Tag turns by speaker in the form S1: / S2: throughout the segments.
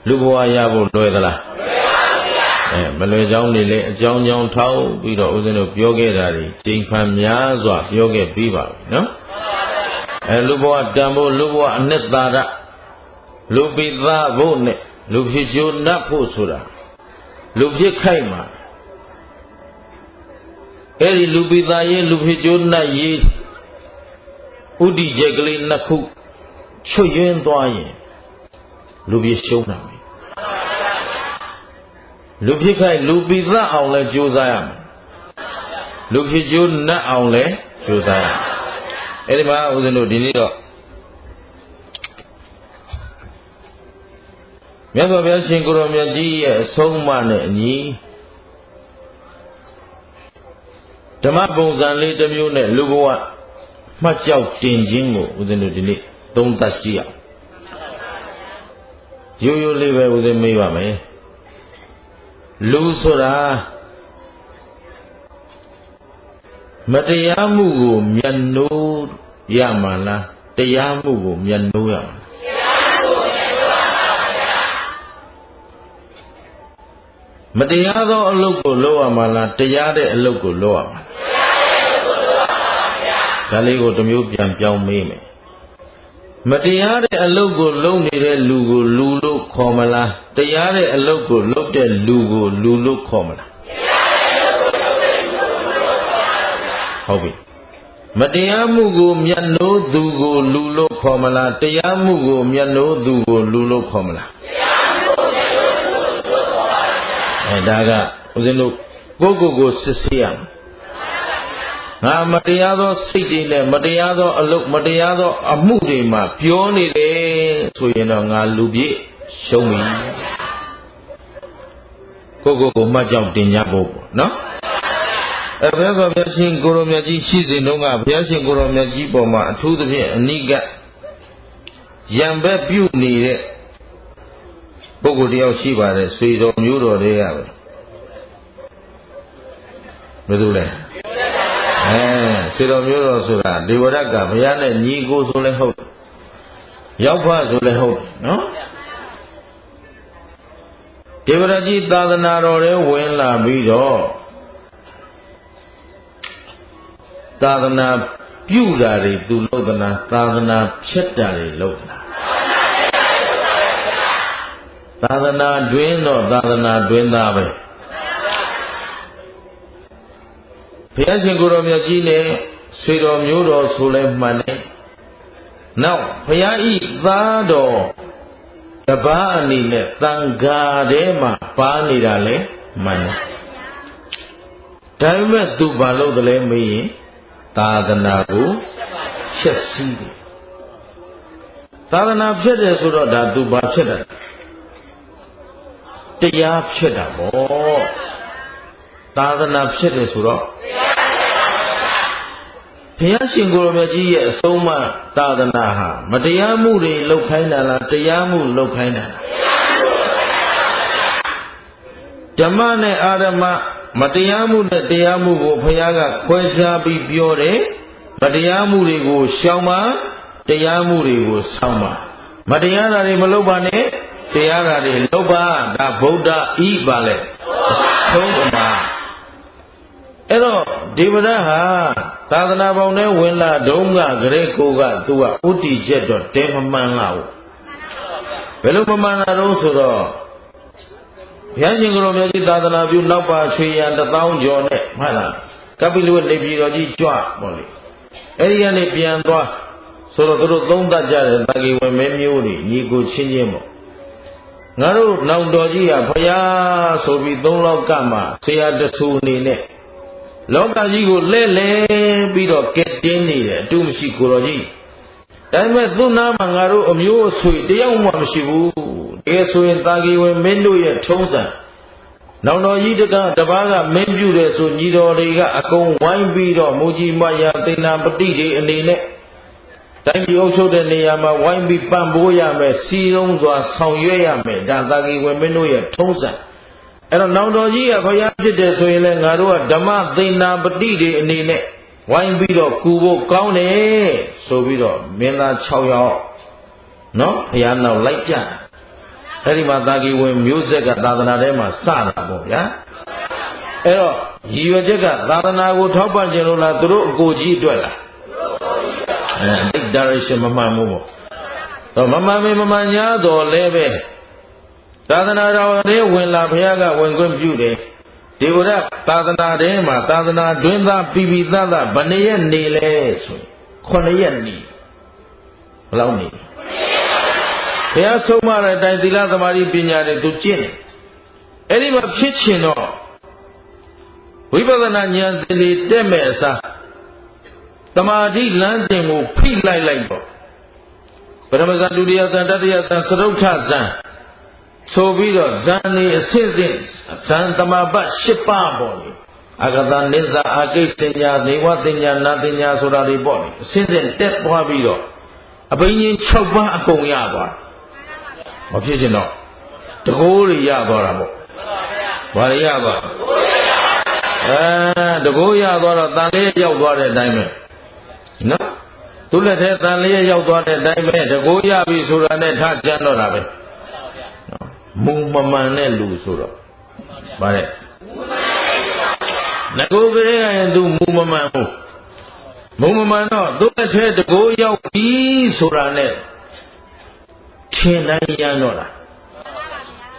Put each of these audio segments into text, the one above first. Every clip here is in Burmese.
S1: လူဘဝရဖို့လွယ်သလားမလွယ်ကြောင်းနေလေအကြောင်းကြောင်းထောက်ပြီးတော့ဦးဇင်းတို့ပြောခဲ့တာတွေကျိန်ဖန်များစွာပြောခဲ့ပြီးပါပြီနော်လူဘဝတန်ဖို့လူဘဝအနှစ်သာရလူပိသားဖို့နဲ့လူဖြစ်ကြိုးနတ်ဖို့ဆိုတာလူဖြစ်ခိုက်မှာအဲ့ဒီလူပိသားရေးလူဖြစ်ကြိုးနတ်ရေးဥဒိကျက်ကလေးနှစ်ခုချွတ်ယွင်းသွားရင်လူဖြစ်ရှုံးနိုင်ပြီလူဖြစ်ခိုက်လူပိသားအောင်လဲကြိုးစားရမယ်လူဖြစ်ကြိုးနတ်အောင်လဲကြိုးစားရမယ်အဲ့ဒီမှာဦးဇင်းတို့ဒီနေ့တော့မြတ်စွာဘုရားရှင်ကိုရောမြတ်ကြီးရဲ့အဆုံးအမနဲ့အညီဓမ္မပုံစံလေးတစ်မျိုးနဲ့လူဘဝမှတ်ကြောက်တင်ခြင်းကိုဦးဇင်းတို့ဒီနေ့သုံးသပ်ကြည့်အောင်ရိုးရိုးလေးပဲဦးဇင်းမေးပါမယ်လူဆိုတာမတရားမှုကိုမျက်နှိုးရမှာလားတရားမှုကိုမျက်နှိုးရမှာမတရားသောအလုပ်ကိုလုပ်ရမှာလားတရားတဲ့အလုပ်ကိုလုပ်ရမှာဒါလေးကိုတစ်မျိုးပြန်ပြောင်းမေးမယ်မတရားတဲ့အလုပ်ကိုလုပ်နေတဲ့လူကိုလူလို့ခေါ်မလားတရားတဲ့အလုပ်ကိုလုပ်တဲ့လူကိုလူလို့ခေါ်မလားဟုတ်ပြီမတရားမှုကိုမျက်နှိုးသူကိုလူလို့ခေါ်မလားတရားမှုကိုမျက်နှိုးသူကိုလူလို့ခေါ်မလားဒါကဦးဇင်းတို့ကိုယ်စစ်ဆေးရမယ်ငါမတရားသောစိတ်တွေနဲ့မတရားသောအလုပ်မတရားသောအမှုတွေမှာပြောနေတယ်ဆိုရင်တော့ငါလူပြည့်ရှုံးပြီကိုမှတ်ကြောက်တင်ကြဖို့ပေါ့နော်ဘုရားဘုရားရှင်ကိုရောမြတ်ကြီးရှိစဉ်တုန်းကဘုရားရှင်ကိုရောမြတ်ကြီးပေါ်မှာအထူးသဖြင့်အနိကရံဘက်ပြုနေတဲ့ပုဂ္ဂိုလ်တယောက်ရှိပါတယ်ဆွေတော်မျိုးတော်တွေကပဲဘယ်သူလဲဆွေတော်မျိုးတော်ဆိုတာဒေဝရတ်ကဘုရားနဲ့ညီကိုဆိုလဲဟုတ်ရောက်ဖဆိုလဲဟုတ်နော်ဒေဝရတ်ကြီးသာသနာတော်ထဲဝင်လာပြီးတော့သာသနာပြုတာတွေသူလုပ်သလားသာသနာဖြတ်တာတွေလုပ်သလားသာသနာတွင်တော့သာသနာတွင်သားပဲဘုရားရှင်ကိုယ်တော်မြတ်ကြီးနဲ့ဆွေတော်မျိုးတော်ဆိုလဲမှန်တယ်နောက်ဘုရားဤသားတော်တပါးအနေနဲ့သံဃာထဲမှာပါနေတာလဲမှန်တယ်ဒါပေမဲ့သူဘာလို့တလဲမေးရင်သာသနာကိုဖျက်ဆီးတယ်သာသနာဖျက်တယ်ဆိုတော့ဒါသူဘာဖျက်တယ်တရားဖျက်တာပေါ့သာသနာဖျက်တယ်ဆိုတော့ဘုရားရှင်ကိုယ်တော်မြတ်ကြီးရဲ့အဆုံးအမသာသနာဟာမတရားမှုတွေလုပ်ခိုင်းတာလားတရားမှုလုပ်ခိုင်းတာလားဓမ္မနဲ့အာရမမတရားမှုနဲ့တရားမှုကိုဘုရားကခွဲခြားပြီးပြောတယ်မတရားမှုတွေကိုရှောင်ပါတရားမှုတွေကိုဆောင်ပါမတရားတာတွေမလုပ်ပါနဲ့တရားတာတွေလုပ်ပါဒါဗုဒ္ဓဤပါလေသုံးပါအဲ့တော့ဒေဝရဟာသာသနာပေါင်းနဲ့ဝင်လာတုန်းကဂရေကိုကသူကဥတီချက်တော့တဲမမှန်လာဘူးဘယ်လိုမမှန်လာတော့ဆိုတော့ဘုရားရှင်ကိုယ်တော်မြတ်ကြီးသာသနာပြုနောက်ပါရွှေရန်1000ကျော်နဲ့မှတ်လားကပိလဝတ်နေပြည်တော်ကြီးကြွပေါ့လေအဲ့ဒီကနေပြန်သွားဆိုတော့သူတို့သုံးသပ်ကြတယ်တာဂီဝင်မဲမျိုးတွေညီကိုချင်းချင်းပေါ့ငါတို့နောင်တော်ကြီးကဘုရားဆိုပြီး3လောက်ကမှဆရာတဆူအနေနဲ့လောကကြီးကိုလဲလဲပြီးတော့ကဲတင်းနေတယ်အတုမရှိကိုတော်ကြီးဒါပေမဲ့သူ့နာမှာငါတို့အမျိုးအဆွေတယောက်မှမရှိဘူးတကယ်ဆိုရင်တာဂီဝင်မင်းတို့ရဲ့ထုံးစံနောင်တော်ကြီးတပါးကမင်းပြုတယ်ဆိုညီတော်တွေကအကုန်ဝိုင်းပြီးတော့မူကြီးမရသိဏပတိတွေအနေနဲ့တိုင်းပြည်အုပ်ချုပ်တဲ့နေရာမှာဝိုင်းပြီးပံ့ပိုးရမယ်စီလုံးစွာဆောင်ရွက်ရမယ်ဒါတာဂီဝင်မင်းတို့ရဲ့ထုံးစံအဲ့တော့နောင်တော်ကြီးကဘုရားဖြစ်တယ်ဆိုရင်လည်းငါတို့ကဓမ္မသိဏပတိတွေအနေနဲ့ဝိုင်းပြီးတော့ကူဖို့ကောင်းတယ်ဆိုပြီးတော့မင်းသား6ယောက်နော်ဘုရားနောက်လိုက်ကြ အဲ့ဒီမှာတာကီဝင်မျိုးဆက်ကသာသနာထဲမှာစတာပေါ့ဗျာအဲ့တော့ရည်ရွယ်ချက်ကသာသနာကိုထောက်ပံ့ခြင်းလို့လားသူတို့အကိုကြီးအတွက်လားအဲ့ direction မမှန်ဘူးပေါ့တော့မမှန်မမှန်ညာတော့လဲပဲသာသနာတော်ထဲဝင်လာဘုရားကဝင်ခွင့်ပြုတယ်ဒီဝရသာသနာထဲမှာသာသနာတွင်သားပိပိသသဘယ်နှရက်နေလဲဆို9ရက်နေဘယ်လောက်နေဘုရားဆုံးမတဲ့အတိုင်းသီလသမာဓိပညာတွေသူကျင့်တယ်အဲ့ဒီမှာဖြစ်ချင်တော့ဝိပဿနာဉာဏ်စဉ်တွေတက်မဲ့အစားသမာဓိလမ်းစဉ်ကိုဖိလိုက်တော့ပရမဇန်ဒုတိယဇန်တတိယဇန်သရုဋ္ဌဇန်ဆိုပြီးတော့ဇန်နေအစစ်စစ်ဇန်တမပတ်10ပါးပေါ့လေအဂတနိစ္စအာကိစ္စညာနေဝတင်ညာနာတင်ညာဆိုတာတွေပေါ့လေအစစ်စစ်တက်သွားပြီးတော့အဘိညာဉ်6ပါးအကုန်ရသွားမဖြစ်ချင်တော့တကိုးတွေရသွားတာပေါ့ဘာတွေရသွားတကိုးရသွားတော့တန်လေးရောက်သွားတဲ့အတိုင်းပဲနော်သူလက်ထဲတန်လေးရောက်သွားတဲ့အတိုင်းပဲတကိုးရပြီဆိုတာနဲ့ထကြမ်းတော့တာပဲမုံမမှန်တဲ့လူဆိုတော့ဗါတဲ့ငကိုကလေးကရင်သူမုံမမှန်ဘူးမုံမမှန်တော့သူလက်ထဲတကိုးရောက်ပြီဆိုတာနဲ့ထင်တိုင်းရမ်းတော့တာ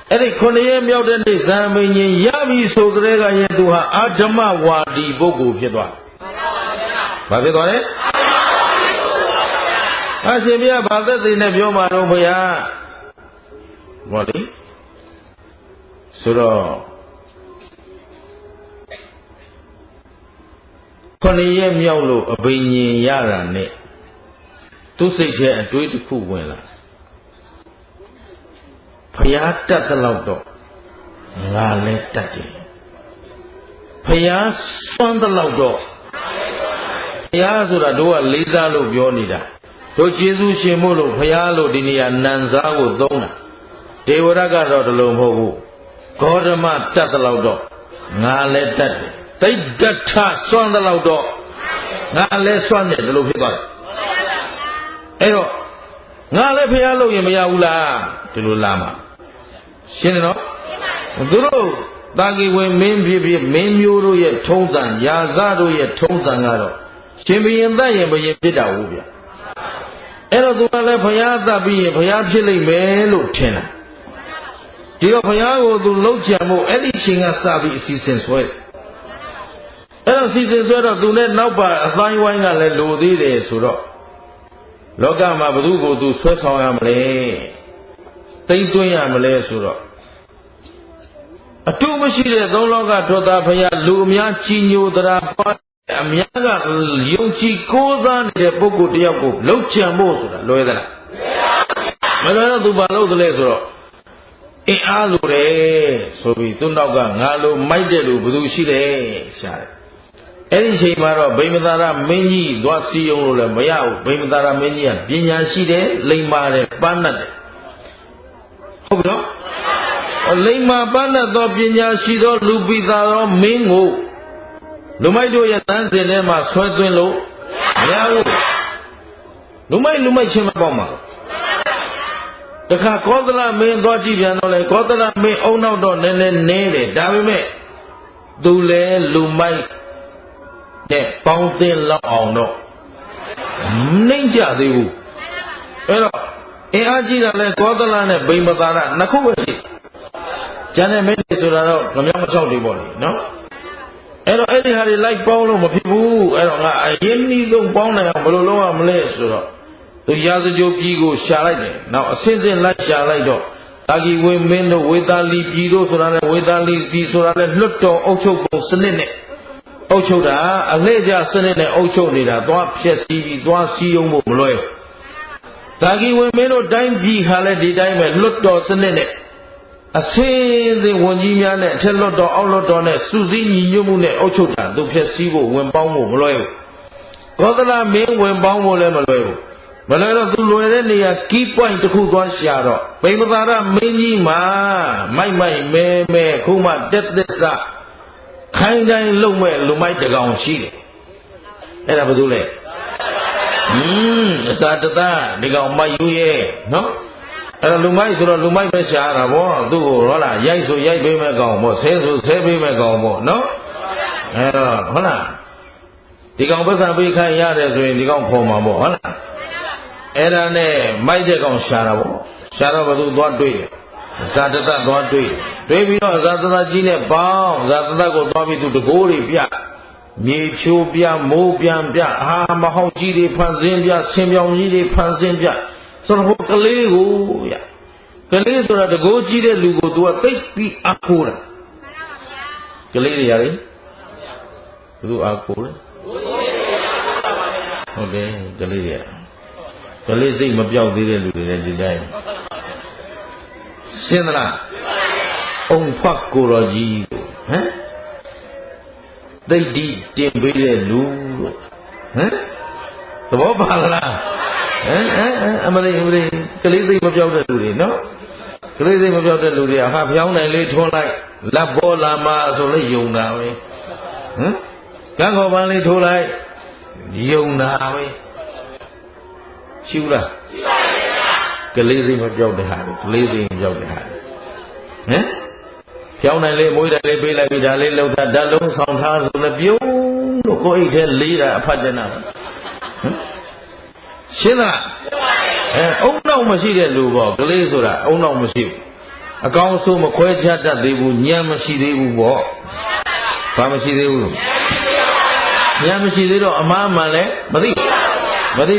S1: အဲ့ဒီ9ရက်မြောက်တဲ့နေ့ဇာမင်းကြီးရပြီဆိုကြတဲ့ကရင်သူဟာအာဓမ္မဝါဒီပုဂ္ဂိုလ်ဖြစ်သွားဘာဖြစ်သွားလဲအရှင်ဘုရားဘာသက်သေနဲ့ပြောမှာတော့ဘုရားဟောလေဆိုတော့9ရက်မြောက်လို့အဘိညာဉ်ရတာနဲ့သူစိတ်ထဲအတွေးတစ်ခုဝင်လာဘုရားတတ်တဲ့လောက်တော့ငါလည်းတတ်တယ်ဘုရားစွမ်းတဲ့လောက်တော့ဘုရားဆိုတာတို့ကလေးစားလို့ပြောနေတာတို့ကျေးဇူးရှင်မို့လို့ဘုရားလို့ဒီနေရာနံစားကိုသုံးတာဒေဝရကတော့တလုံးမဟုတ်ဘူးဂေါတမတတ်တဲ့လောက်တော့ငါလည်းတတ်တယ်တိတ်တထစွမ်းတဲ့လောက်တော့ငါလည်းစွမ်းတယ်ဒီလိုဖြစ်သွားတယ်အဲ့တော့ငါလည်းဘုရားလို့ရင်မရဘူးလားဒီလိုလာမှာရှင်းတယ်နော်သူတို့တာဂီဝင်မင်းဖြစ်ဖြစ်မင်းမျိုးတို့ရဲ့ထုံးစံယာဇတို့ရဲ့ထုံးစံကတော့ရှင်ဘုရင်တတ်ရင်ဘုရင်ဖြစ်တာဟုတ်ဗျအဲ့တော့သူကလည်းဘုရားတတ်ပြီးရင်ဘုရားဖြစ်လိမ့်မယ်လို့ထင်တာဒီတော့ဘုရားကိုသူလှုပ်ကြံဖို့အဲ့ဒီချိန်ကစပြီးအစီအစဉ်ဆွဲအဲ့တော့အစီအစဉ်ဆွဲတော့သူနဲ့နောက်ပါအတိုင်းဝိုင်းကလည်းလိုသေးတယ်ဆိုတော့လောကမှာဘု து ကိုသူဆွဲဆောင်ရမလဲသိမ့်သွင်းရမလဲဆိုတော့အတူမရှိတဲ့သုံးလောကထွတ်သားဘုရားလူအများကြီးညိုတရာပွားအများကယုံကြည်ကိုးစားနေတဲ့ပုဂ္ဂိုလ်တယောက်ကိုလှုပ်ကြံဖို့ဆိုတာလွယ်သလားမလွယ်တော့သူဘာလုပ်သလဲဆိုတော့အင်းအားလိုတယ်ဆိုပြီးသူ့နောက်ကငါလိုမိုက်တဲ့လူဘယ်သူရှိတယ်ရှာတယ်အဲ့ဒီချိန်မှာတော့ဗိမသာရမင်းကြီးသွားစီယုံလို့လည်းမရဘူးဗိမသာရမင်းကြီးကပညာရှိတယ်လိမ္မာတယ်ပန်းတတ်တယ်ဟုတ်ပြီနော်လိမ္မာပန်းတတ်သောပညာရှိသောလူပိသာသောမင်းကိုလူမိုက်တို့ရဲ့တန်းစင်ထဲမှာဆွဲသွင်းလို့မရဘူးလူမိုက်ချင်းမပေါ့မှာတခါကောသလမင်းသွားကြည့်ပြန်တော့လေကောသလမင်းအုံနောက်တော့နည်းနည်းနေတယ်ဒါပေမဲ့သူလည်းလူမိုက်တဲ့ပေါင်းသိလောက်အောင်တော့နှိမ့်ကြသေးဘူးအဲ့တော့အင်အားကြီးတာလဲကောသလနဲ့ဗိမသာရနှစ်ခုပဲရှိကျန်တဲ့မင်းတွေဆိုတာတော့ငမြောင်းမချောက်တွေပေါ့လေနော်အဲ့တော့အဲ့ဒီဟာတွေလိုက်ပေါင်းလို့မဖြစ်ဘူးအဲ့တော့ငါအရင်နီးဆုံးပေါင်းနိုင်အောင်ဘယ်လိုလုပ်ရမလဲဆိုတော့သူရာဇကြိုပြည်ကိုရှာလိုက်တယ်နောက်အစင်းစင်းလိုက်ရှာလိုက်တော့တာဂီဝင်းမင်းတို့ဝေသာလီပြည်တို့ဆိုတာနဲ့ဝေသာလီပြည်ဆိုတာနဲ့လွတ်တော်အုပ်ချုပ်ပုံစနစ်နဲ့အုပ်ချုပ်တာအလှည့်ကျစနစ်နဲ့အုပ်ချုပ်နေတာသွားဖြက်စီးပြီးသွားစီးအောင်ဖို့မလွယ်တာဂီဝင်းမင်းတို့တိုင်းပြည်ဟာလည်းဒီတိုင်းပဲလွတ်တော်စနစ်နဲ့အစင်းစင်းဝန်ကြီးများနဲ့အထက်လွတ်တော်အောက်လွတ်တော်နဲ့စုစည်းညီညွတ်မှုနဲ့အုပ်ချုပ်တာသူဖြက်စီးဖို့ဝင်ပေါင်းဖို့မလွယ်ဘူးကောသလမင်းဝင်ပေါင်းဖို့လည်းမလွယ်ဘူးမလွယ်တော့သူလွယ်တဲ့နေရာ key point တစ်ခုသွားရှာတော့ဗိမသာရမင်းကြီးမှာမိုက်မဲခုမှတက်သစ္စာခိုင်းတိုင်းလုံမဲ့လူမိုက်တကောင်ရှိတယ်အဲ့ဒါဘာလို့လဲအစာတသဒီကောင်မိုက်ယူရဲ့နော် လူမိုက်ဆိုတော့လူမိုက်ပဲရှားတာဗောသူ့ကိုဟုတ်လားရိုက်ဆိုရိုက်ပေးမဲ့ကောင်ဗောဆဲဆိုဆဲပေးမဲ့ကောင်ဗောနော်အဲ့တော့ဟုတ်လားဒီကောင်ပတ်စံပေးခိုင်းရတယ်ဆိုရင်ဒီကောင်ခေါ်မှာဗောဟုတ်လားအဲ့ဒါနဲ့မိုက်တဲ့ကောင်ရှားတာဗောရှားတော့ဘယ်သူသွားတွေ့တယ်ဇာတတသွားတွေ့ပြီးတော့ဇာတတကြီးနဲ့ပေါင်းဇာတတကိုသွားပြီးသူတကိုးတွေပြမြေဖြိုးပြမိုးပြန်ပြမဟောက်ကြီးတွေဖန်ဆင်းပြဆင်ပြောင်ကြီးတွေဖန်ဆင်းပြဆိုတော့ဟိုကလေးကိုရကလေးဆိုတာတကိုးကြီးတဲ့လူကိုသူကသိပြီးအခိုးတာကလေးတွေရတယ်ဘယ်သူအခိုးလဲဟုတ်တယ်ကလေးတွေကလေးစိတ်မပြောက်သေးတဲ့လူတွေလည်းဒီတိုင်းရှင်းသလားအုံဖတ်ကိုတော်ကြီးဟမ်သိတိတင်ပေးတဲ့လူလို့ဟမ်သဘောပါလားအမလေးကလေးစိတ်မပြောက်တဲ့လူတွေနော်ကလေးစိတ်မပြောက်တဲ့လူတွေကဟာဖျောင်းနိုင်လေးထွန်းလိုက်လက်ပေါ်လာမှဆိုလို့ယုံတာပဲဟမ်ကန်းခေါ်ပန်းလေးထိုးလိုက်ယုံတာပဲရှိဘူးလားရှိပါရဲ့ကလေးစိတ်မပြောက်တဲ့ဟာကလေးစိတ်မပြောက်တဲ့ဟာဟမ်ဖျောင်းနိုင်လေးမွေးတယ်လေးပေးလိုက်ပြီးဒါလေးလှုပ်တာဓာတ်လုံးဆောင်ထားဆိုလည်းပြုံးလို့ကိုယ်အိတ်ထဲလေးတာအဖတ်တဲ့နာဟမ်ရှင်းလားအုံနောက်မရှိတဲ့လူပေါ့ကလေးဆိုတာအုံနောက်မရှိဘူးအကောင်းဆုံးမခွဲခြားတတ်သေးဘူးဉာဏ်မရှိသေးဘူးပေါ့ဘာမရှိသေးဘူးဉာဏ်မရှိသေးတော့အမှားမှန်လဲမသိ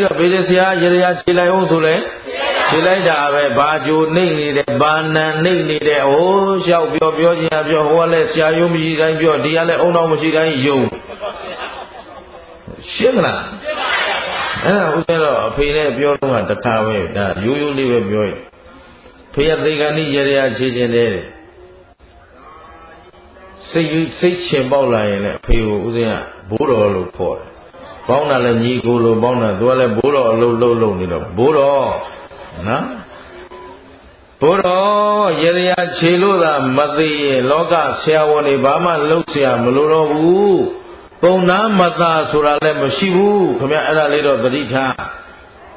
S1: တော့ဘေးဆရာရေရာခြေလိုက်အောင်ဆိုလဲခြေလိုက်တာပဲဘာကြိုနှိမ့်နေတယ်ဘာနံနှိမ့်နေတယ်ဟိုးလျှောက်ပြောချင်ပြောဟိုကလည်းဆရာယုံမရှိတိုင်းပြောဒီကလည်းအုံနောက်မရှိတိုင်းယုံရှင်းလားဦးဇင်းတော့အဖေနဲ့ပြောတော့တခါပဲဒါရိုးရိုးလေးပဲပြောရင်ဖေရသေကန်ဤရေရာခြေခြင်းတဲ့စိတ်ချင်ပေါက်လာရင်လည်းအဖေကိုဦးဇင်းကဘိုးတော်လို့ခေါ်တယ်ပေါင်းတာလည်းညီကိုလိုပေါင်းတာသူကလည်းဘိုးတော်အလုပ်လုပ်နေတော့ဘိုးတော်နော်ဘိုးတော်ရေရာခြေလို့သာမသိရင်လောကဆရာဝန်တွေဘာမှလုပ်เสียမလို့တော့ဘူးပုံနာမသာဆိုတာလည်းမရှိဘူးခင်ဗျအဲ့ဒါလေးတော့သတိထား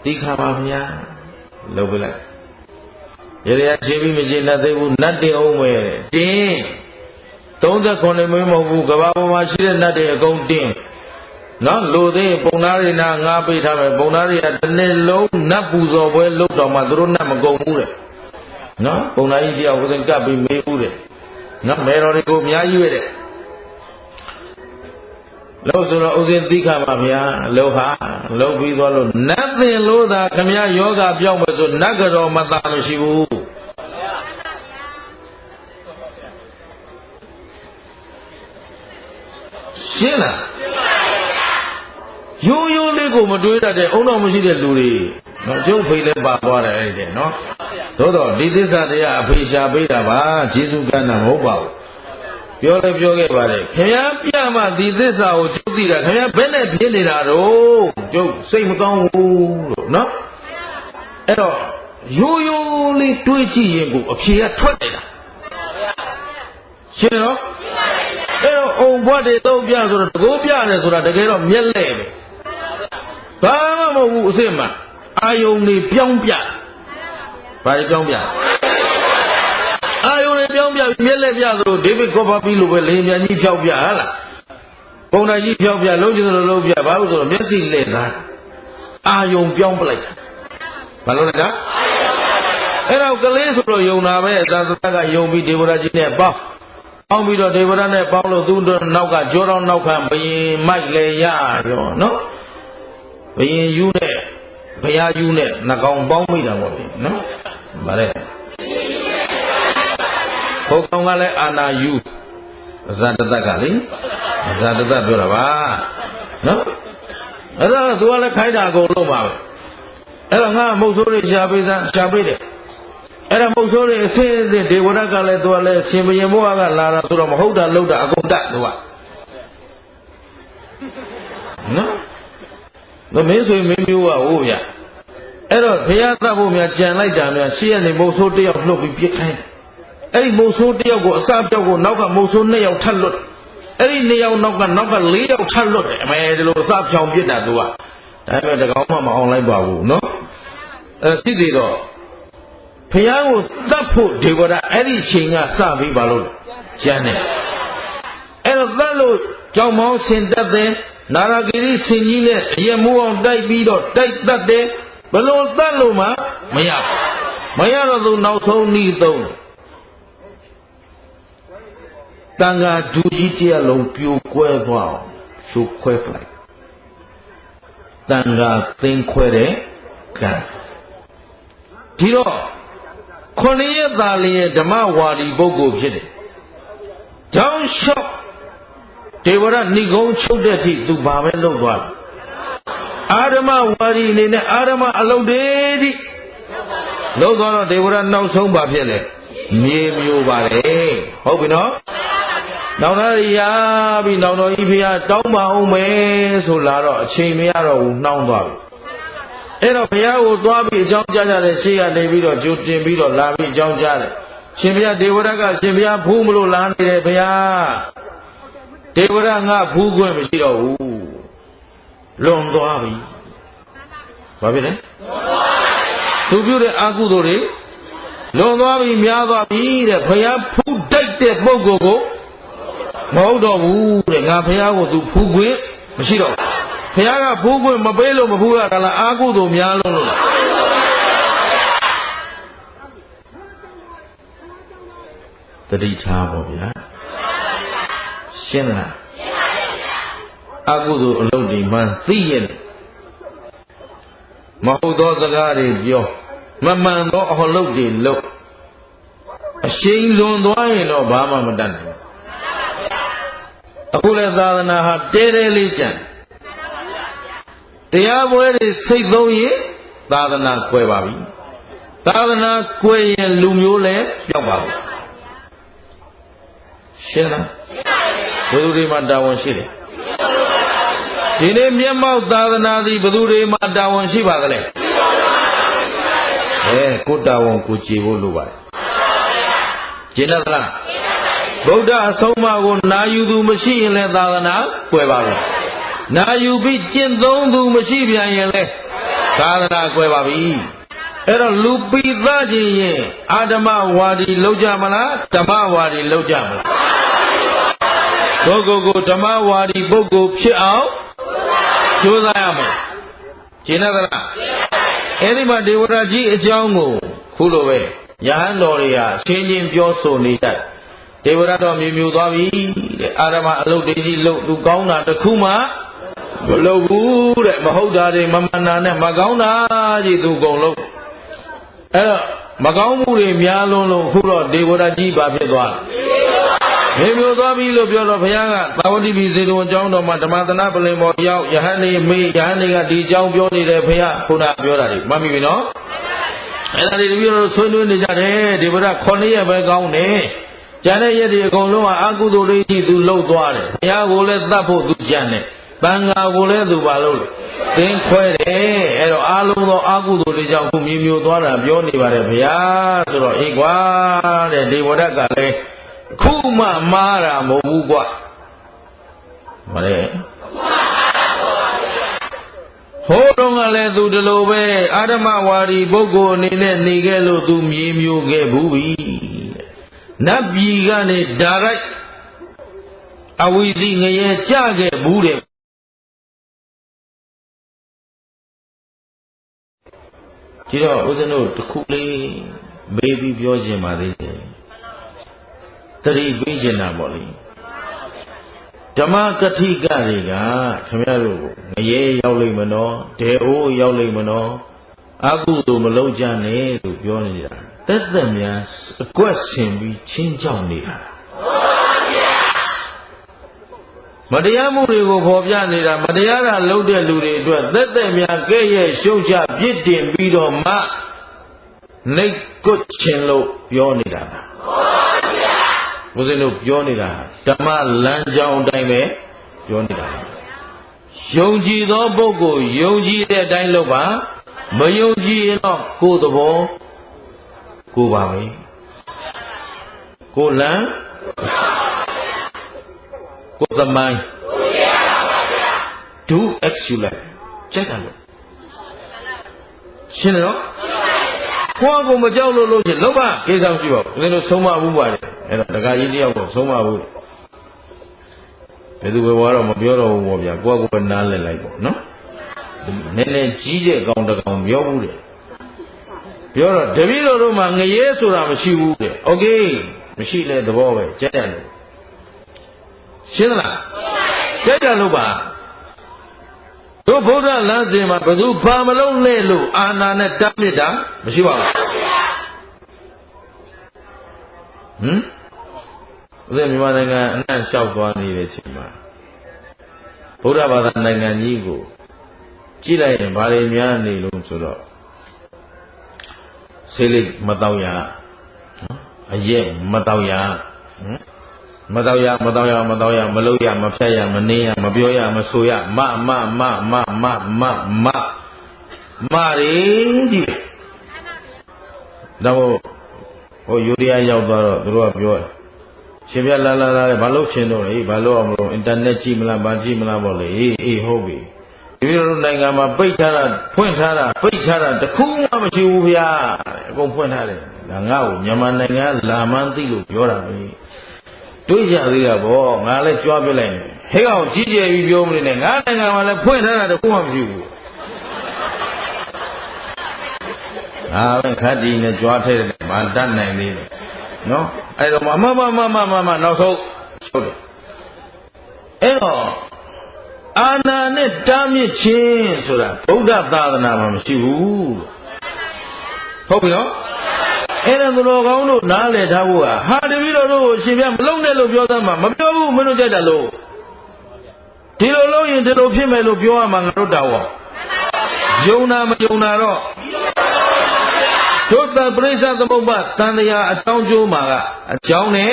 S1: တိခါပါဗျာလုပ်ပြလိုက်ရေရခြေပြီးမကျင်တတ်သေးဘူးနတ်တင်အောင်မယ်တင်း39မင်းမဟုတ်ဘူးကဘာပေါ်မှာရှိတဲ့နတ်တွေအကုန်တင်းနော်လူသေးပုံနာတွေနာငါပေးထားမယ်ပုံနာတွေကတစ်နေ့လုံးနတ်ပူဇော်ပွဲလုပ်တော့မှသူတို့နတ်မကုန်ဘူးတဲ့နော်ပုံနာကြီးတယောက်ဦးစင်ကပ်ပြီးမေးဘူးတဲ့နော်မဲတော်တွေကိုအများကြီးပဲတဲ့လို့ဆိုတော့ဥစဉ်သိခါပါဗျာလောဟာလောက်ပြီးသွားလို့နတ်သင်လို့သာခမရယောဂပြောင်းမယ်ဆိုနတ်ကတော်မသာမရှိဘူးရှင်းလားရိုးရိုးလေးကိုမတွေးတတ်တဲ့အုံတော်မရှိတဲ့လူတွေနော်ကျုပ်ဖေးလည်းပါသွားတယ်အဲ့ဒီနော်သို့တော့ဒီသစ္စာတရားအဖေရှာပေးတာပါကျေးဇူးကမ်းတာမဟုတ်ပါဘူးပြောလည်းပြောခဲ့ပါတယ်ခင်ဗျားပြမှဒီသစ္စာကိုကျုပ်သိတာခင်ဗျားဘယ်နဲ့ဖြစ်နေတာတော့ကျုပ်စိတ်မကောင်းဘူးလို့နော်အဲ့တော့ရိုးရိုးလေးတွေးကြည့်ရင်ကိုအဖြေကထွက်နေတာရှင်းနော်အဲ့တော့အုံဘွားတွေတော့ပြဆိုတော့တကိုးပြတယ်ဆိုတာတကယ်တော့မျက်လဲပဲဘာမှမဟုတ်ဘူးအစ်စ်မှာအာယုန်တွေပြောင်းပြဘာတွေပြောင်းပြအာယုန်တွေပြောင်းပြမျက်လက်ပြသလိုဒေးဗစ်ကောဘာပီလိုပဲလေမြန်ကြီးဖြောက်ပြဟာလားပုံနာကြီးဖြောက်ပြလုံးကျင်လုံးပြဘာလို့ဆိုတော့မျက်စိလက်စားအာယုန်ပြောင်းပလိုက်ဘာလို့လဲကအဲ့တော့ကလေးဆိုတော့ယုံတာပဲအသာသကယုံပြီးဒေဝရကြီးနဲ့ပေါင်းပြီးတော့ဒေဝရနဲ့ပေါင်းလို့သူတို့နောက်ကကြောတော်နောက်ခံဘယင်မိုက်လေရရောနော်ဘယင်ယူနဲ့ဘုရားယူနဲ့နှကောင်ပေါင်းမိတာပေါ့နော်ဗါလဲဘုကောင်ကလည်းအာနာယူဇာတတကလေဇာတတပြောတာပါနော်အဲ့တော့သူကလည်းခိုင်းတာအကုန်လုံးပါပဲအဲ့တော့ငါမုတ်ဆိုးတွေရှားပေးတယ်အဲ့ဒါမုတ်ဆိုးတွေအစင်းအစင်းဒေဝရကလည်းသူကလည်းရှင်ဘရင်ဘုရားကလာတာဆိုတော့မဟုတ်တာလှုပ်တာအကုန်တတ်သူကနော်မင်းဆိုရင်မင်းမျိုးကဟုတ်ဗျအဲ့တော့ဘုရားသတ်ဖို့များကြံလိုက်တာများရှေ့ကနေမုတ်ဆိုးတယောက်လှုပ်ပြီးပြစ်ခိုင်းအဲ့ဒီမုတ်ဆိုးတယောက်ကိုအစပြောက်ကိုနောက်ကမုတ်ဆိုး2ယောက်ထပ်လွတ်အဲ့ဒီ2ယောက်နောက်က4ယောက်ထပ်လွတ်တယ်အမေဒီလိုအစဖြောင်ပြစ်တာသူကဒါပေမဲ့တကောင်မှမအောင်လိုက်ပါဘူးနော်သိသေးတော့ ဖယားကိုတတ်ဖို့ဒေဝရအဲ့ဒီချိန်ကစပြီးပါလို့ကျမ်းတယ်အဲ့တော့တတ်လို့ကြောင်မောင်းဆင်တက်တဲ့နာရဂိရိဆင်ကြီးနဲ့အရမိုးအောင်တိုက်ပြီးတော့တိုက်တတ်တယ်ဘလို့တတ်လို့မှမရတော့သူနောက်ဆုံးဤသုံးတန်ဃာဒူကြီးတရားလုံးပြိုကွဲသွားအောင်ရှုခွဲပလိုက်တန်ဃာသိမ်းခွဲတဲ့ကံဒီတော့ခொနည်းရသားလေးရဲ့ဓမ္မဝါဒီပုဂ္ဂိုလ်ဖြစ်တယ်။ကြောင်းလျှော့ဒေဝရဏိကုံချုပ်တဲ့အထိသူဘာပဲလုပ်သွားလဲ။အာဓမ္မဝါဒီအနေနဲ့အာဓမ္မအလုပ်တွေထိလုပ်သွားတော့ဒေဝရနောက်ဆုံးပါဖြစ်လေမြေမျိုးပါလေဟုတ်ပြီနော်။နောက်တော့ရပြီနောက်တော့ဤဖေကတောင်းပါအောင်မယ်ဆိုလာတော့အချိန်မရတော့ဘူးနှောင်းသွားပြီအဲ့တော့ဘုရားကိုသွားပြီးအကြောင်းကြားကြတယ်ရှေ့ကနေပြီးတော့ကြိုတင်ပြီးတော့လာပြီးအကြောင်းကြားတယ်ရှင်ဘုရားဒေဝရကရှင်ဘုရားဖူးမလို့လာနေတယ်ဘုရားဒေဝရငါဖူးခွင့်မရှိတော့ဘူးလွန်သွားပြီဘာဖြစ်လဲသူပြုတဲ့အကုသိုလ်တွေလွန်သွားပြီများသွားပြီတဲ့ဘုရားဖူးတိုက်တဲ့ပုဂ္ဂိုလ်ကိုမဟုတ်တော့ဘူးတဲ့ငါဘုရားကိုသူဖူးခွင့်မရှိတော့ဘုရားကဖူးခွင့်မပေးလို့မဖူးရတာလားအာကုသိုလ်များလို့လားတတိထားပါဗျာရှင်းလားအာကုသိုလ်အလုပ်ဒီမှသိရဲ့မဟုတ်သောစကားတွေပြောမမှန်သောအလုပ်တွေလုပ်အရှိန်လွန်သွားရင်တော့ဘာမှမတတ်နိုင်ဘူးအခုလည်းသာသနာဟာတဲတဲလေးကျန်တရားပွဲတွေစိတ်သုံးရင်သာသနာကွယ်ပါပြီသာသနာကွယ်ရင်လူမျိုးလည်းပြောက်ပါဘူးရှင်းလားဘယ်သူတွေမှတာဝန်ရှိတယ်ဒီနေ့မျက်မှောက်သာသနာသည်ဘယ်သူတွေမှတာဝန်ရှိပါသလဲကိုတာဝန်ကိုကြည်ဖို့လိုပါတယ်ကျင့်သလားဗုဒ္ဓအဆုံးအမကိုနာယူသူမရှိရင်လည်းသာသနာကွယ်ပါဘူးနာယူပြီးကျင့်သုံးသူမရှိပြန်ရင်လည်းသာသနာကွယ်ပါပြီအဲ့တော့လူပိသခြင်းရင်အာဓမ္မဝါဒီလောက်ကြမလားဓမ္မဝါဒီလောက်ကြမလားကိုဓမ္မဝါဒီပုဂ္ဂိုလ်ဖြစ်အောင်ကြိုးစားရမယ်ရှင်းသလားအဲ့ဒီမှာဒေဝရကြီးအကြောင်းကိုခုလိုပဲယဟန်တော်တွေဟာရှင်းချင်းပြောဆိုနေတတ်ဒေဝရတော်မြူသွားပြီတဲ့အာရမအလုတ်တွေကြီးလို့သူကောင်းတာတစ်ခုမှမလုပ်ဘူးတဲ့မဟုတ်တာတွေမမှန်တာနဲ့မကောင်းတာကြီးသူကုန်လို့အဲ့တော့မကောင်းမှုတွေများလွန်းလို့ခုတော့ဒေဝရကြီးဘာဖြစ်သွားလဲမြူသွားပြီလို့ပြောတော့ဘုရားကသာဝတိပိစေတုံအကြောင်းတော်မှာဓမ္မသနာပလင်ပေါ်ရောက်ယဟန်နေမေးယဟန်နေကဒီအကြောင်းပြောနေတယ်ဘုရားခုနပြောတာတွေမှတ်မိပြီနော်အဲ့ဒါတွေတပည့်တော်ဆွေးနွေးနေကြတယ်ဒေဝရ9ရက်ပဲကောင်းတယ်ကျန်တဲ့ရက်တွေအကုန်လုံးကအကုသိုလ်တွေကြီးသူလှုပ်သွားတယ်ဘုရားကိုလည်းတတ်ဖို့သူကြံတယ်တန်ဃာကိုလည်းသူပါလို့သင်ခွဲတယ်အဲ့တော့အားလုံးသောအကုသိုလ်တွေကြောင့်ခုမျိုးသွားတာပြောနေပါတယ်ဘုရားဆိုတော့အေးကွာတဲ့ဒေဝရကလည်းခုမှမားတာမဟုတ်ဘူးကွာမလဲဟိုတုန်းကလည်းသူဒီလိုပဲအာဓမ္မဝါဒီပုဂ္ဂိုလ်အနေနဲ့နေခဲ့လို့သူမြေမျိုးခဲ့ဘူးပြီနတ်ပြည်ကနေဒါရိုက်အဝိဇ္ဇငရဲကြခဲ့ဘူးတဲ့ဒီတော့ဦးဇင်းတို့တစ်ခုလေးမေးပြီးပြောခြင်းပါသေးတယ်တတိပေးခြင်းတာပေါ့လေဓမ္မကတိကတွေကခင်ဗျားတို့ငရဲရောက်လိမ့်မနော်ဒေအိုးရောက်လိမ့်မနော်အကုသိုလ်မလုံးကြနဲ့လို့ပြောနေတာသက်သက်များအကွက်ဆင်ပြီးချင်းကြောက်နေတာမတရားမှုတွေကိုဖော်ပြနေတာမတရားတာလုပ်တဲ့လူတွေအတွက်သက်သက်များကဲ့ရဲ့ရှုံချပြစ်တင်ပြီးတော့မှနှိတ်ကွတ်ခြင်းလို့ပြောနေတာဘုရားတို့ပြောနေတာဓမ္မလမ်းကြောင်းအတိုင်းပဲပြောနေတာယုံကြည်သောပုဂ္ဂိုလ်ယုံကြည်တဲ့အတိုင်းလုပ်ပါမယုံကြည်ရင်တော့ကိုယ်သဘောကိုပါပဲကိုလမ်းကိုသမိုင်းdo excellent ကြိုက်တယ်လို့ရှင်းတယ်နော် ကိုမကြောက်လို့လို့ချင်းလောက်ပါကိစ္စမရှိပါဘူးဦးဇင်းတို့ဆုံးမဘူးပါတယ်အဲ့တော့တခါကြီးတယောက်ကိုဆုံးမဘူးဘယ်သူပဲတော့မပြောတော့ဘူးပေါ့ဗျာကိုယ့်ကိုယ်နားလည်လိုက်ပေါ့နော်နည်းနည်းကြီးတဲ့ကောင်တကောင်ပြောဘူးတယ်ပြောတော့တပည့်တော်တို့မှာငရဲဆိုတာမရှိဘူးတဲ့โอเคမရှိလဲသဘောပဲကြက်တယ်လို့ရှင်းသလားကြက်တယ်လို့ပါတို့ဗုဒ္ဓလမ်းစဉ်မှာဘယ်သူဘာမလုံးလဲလို့အာနာနဲ့တတ်မြစ်တာမရှိပါဘူးဦးဇင်းမြန်မာနိုင်ငံအနှံ့လျှောက်သွားနေတဲ့အချိန်မှာဗုဒ္ဓဘာသာနိုင်ငံကြီးကိုကြည့်လိုက်ရင်ဘာတွေများနေလို့ဆိုတော့ဆေးလိပ်မတောက်ရအရက်မတောက်ရမတောက်ရမလုပ်ရမဖြတ်ရမနေရမပြောရမဆိုရမတွေကြီးတော့ဟိုယူရီးယားရောက်သွားတော့သူတို့ကပြောတယ်ရှင်ပြလာဘာလို့ရှင်တော့လဲဘာလို့အောင်မလို့အင်တာနက်ကြည့်မလားဘာကြည့်မလားပေါ့လေအေးဟုတ်ပြီဒီလိုနိုင်ငံမှာပိတ်ထားတာဖွင့်ထားတာပိတ်ထားတာတခုမှမရှိဘူးဗျာအကုန်ဖွင့်ထားတယ်ဒါငါ့ကိုမြန်မာနိုင်ငံလာမှန်းသိလို့ပြောတာပဲတွေးကြသေးတာဗောငါလည်းကြွားပြလိုက်မယ်ဟဲ့ကောင်ကြီးကျယ်ပြီးပြောမနေနဲ့ငါနိုင်ငံမှာလည်းဖွင့်ထားတာတခုမှမရှိဘူးပဲခတ်တီနဲ့ကြွားထဲတယ်မတတ်နိုင်သေးတယ်နော်အဲ့တော့မနောက်ဆုံးဟုတ်တယ်အဲ့တော့အာနာနဲ့တားမြစ်ခြင်းဆိုတာဗုဒ္ဓသာသနာမှာမရှိဘူးဟုတ်ပြီနော်အဲ့ဒါသူတော်ကောင်းတို့နားလည်ထားဖို့ဟာတပည့်တော်တို့ကိုရှင်ပြမလုံးနဲ့လို့ပြောသမှာမပြောဘူးမင်းတို့ကြိုက်တယ်လို့ဒီလိုလုံးရင်ဒီလိုဖြစ်မယ်လို့ပြောရမှာငါတို့တောင်းယုံနာမယုံနာတော့တို့သပရိစ္ဆသမုပ္ပါတန်တရားအကြောင်းကျိုးမှာကအကြောင်းနဲ့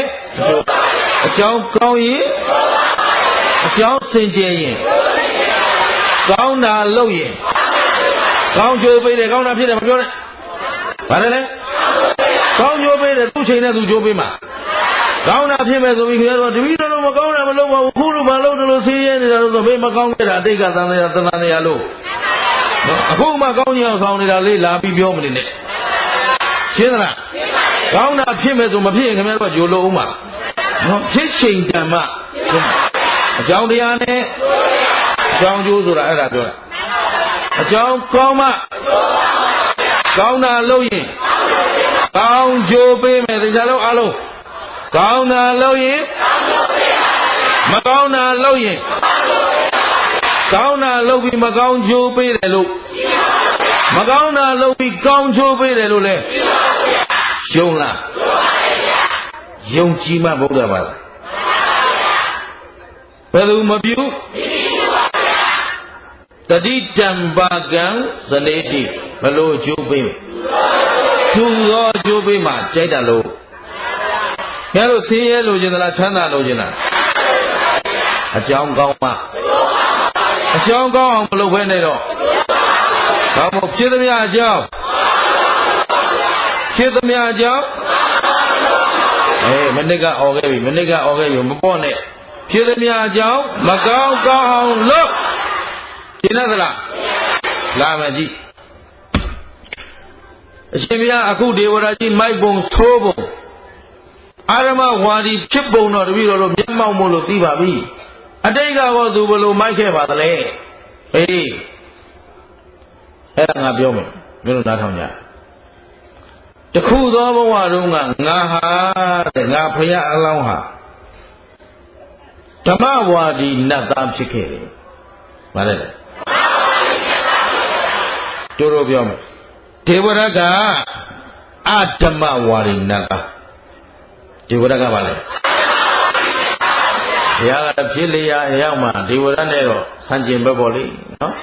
S1: အကြောင်းကောင်းရင်အကြောင်းစင်ကြယ်ရင်ကောင်းတာလုပ်ရင်ကောင်းကျိုးပေးတယ်ကောင်းတာဖြစ်တယ်မပြောနဲ့ဘာလဲကောင်းကျိုးပေးတယ်သူ့ချိန်နဲ့သူကျိုးပေးမှာကောင်းတာဖြစ်မယ်ဆိုပြီးခင်ဗျားတို့တပည့်တော်မကောင်းတာမလုပ်ပါဘူးခုလိုမလုပ်တယ်လို့ဆင်းရဲနေတာလို့ဆိုဘေးမကောင်းတဲ့တာအတိတ်ကသံဃာလို့အခုမှကောင်းကြီးအောင်ဆောင်နေတာလေးလာပြီးပြောမနေနဲ့ရှင်းသလားကောင်းတာဖြစ်မယ်ဆိုမဖြစ်ရင်ခင်ဗျားတို့ကဂျိုလို့အောင်မှာနော်ဖြစ်ချိန်တန်မှအကြောင်းတရားနဲ့အကြောင်းကျိုးဆိုတာအဲ့ဒါပြောတာအကြောင်းကောင်းမှကောင်းတာလုပ်ရင်ကောင်းကျိုးပေးမယ်တရားလုံးအလုံးကောင်းတာလုပ်ရင်မကောင်းတာလုပ်ရင်ကောင်းတာလုပ်ပြီးမကောင်းကျိုးပေးတယ်လို့မကောင်းတာလုပ်ပြီးကောင်းကျိုးပေးတယ်လို့လဲယုံလားယုံကြည်မှဗုဒ္ဓဘာသာဘယ်သူမပြုတတိတံပါကံဇလေတိဘလို့အကျိုးပေးသူရောအကျိုးပေးမှကြိုက်တယ်လို့ငါတို့ဆင်းရဲလို့ကျင်သလားချမ်းသာလို့ကျင်လားအကြောင်းကောင်းမှအကြောင်းကောင်းအောင်မလုပ်ဘဲနဲ့တော့ဘာမို့ဖြစ်သမျှအကြောင်းမနစ်ကအော်ခဲ့ပြီမပေါ့နဲ့ဖြစ်သမျှအကြောင်းမကောင်းကောင်းအောင်လုပ်ရှင်းသလားလာမယ်ကြည့်အရှင်ဘုရားအခုဒေဝရာကြီးမိုက်ပုံသိုးပုံအာရမဝါဒီဖြစ်ပုံတော့တပည့်တော်တို့မျက်မှောက်မို့လို့သိပါပြီအတိတ်ကဘောသူဘလို့မိုက်ခဲ့ပါသလဲအေးအဲ့ဒါငါပြောမယ်မင်းတို့နားထောင်ကြတခုသောဘဝတုန်းကငါဟာတဲ့ငါဖရာအလောင်းဟာဓမ္မဝါဒီနတ်သားဖြစ်ခဲ့တယ်ဗါလဲတို့ပြောမယ်ဒေဝရကအဓမ္မဝါဒီနတ်သားဒေဝရကဗါလဲဘုရားကဖြစ်လျာအရောက်မှာဒေဝရနဲ့တော့ဆန့်ကျင်ဘက်ပေါ့လေနော်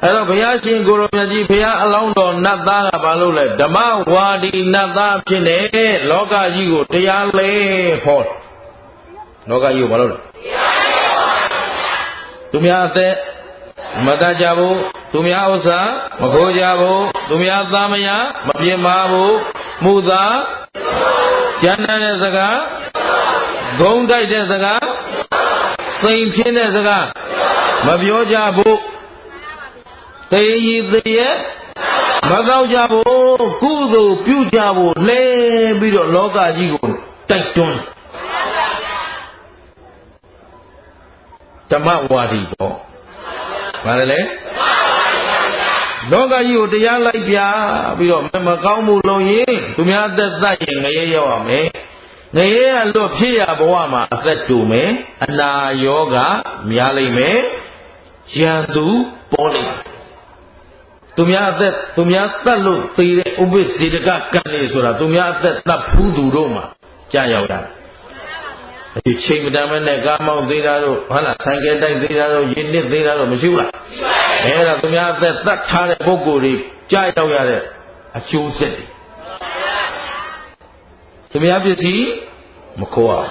S1: အဲ့တော့ဘုရားရှင်ကိုရောမြတ်ကြီးဘုရားအလောင်းတော်နတ်သားကဘာလို့လဲဓမ္မဝါဒီနတ်သားဖြစ်နေလောကကြီးကိုတရားလဲဟောလောကကြီးကိုဘာလို့လဲသူများအသက်မတတ်ကြဘူးသူများဥစ္စာမခိုးကြဘူးသူများသားမယားမပြစ်မှားဘူးမူသာကျမ်းတဲ့စကားဂုံတိုက်တဲ့စကားသိမ်ဖြစ်တဲ့စကားမပြောကြဘူးသိရည်သေးရဲ့မကောက်ကြဘူး ကုသိုလ်ပြုကြဖို့လဲပြီးတော့လောကကြီးကိုတိုက်တွန်းဓမ္မဝါဒီပေါ့ဘာလဲလောကကြီးကိုတရားလိုက်ပြပြီးတော့မကောင်းမှုလုံးရင်သူများအသက်သတ်ရင်ငရဲရောက်ရမယ်ငရဲကလွတ်ဖြစ်ရဘဝမှာအသက်တူမယ်အနာယောဂများလိမ့်မယ်ရန်သူပေါ်လိမ့်မယ်သူများအသက်သူများသတ်လို့သေတဲ့ဥပ္ပစေတကကံလေးဆိုတာသူများအသက်သတ်ဖူးသူတို့မှာကြာရောက်တာဒီချိန်မတန်မဲ့နဲ့ကားမောင်းသေးတာတို့ဟုတ်လားဆိုင်ကယ်တိုက်သေးတာတို့ရင်းနစ်သေးတာတို့မရှိဘူးလားအဲ့ဒါသူများအသက်သတ်ထားတဲ့ပုဂ္ဂိုလ်တွေကြာရောက်ရတဲ့အကျိုးဆက်တွေသူများပစ္စည်းမခိုးအောင်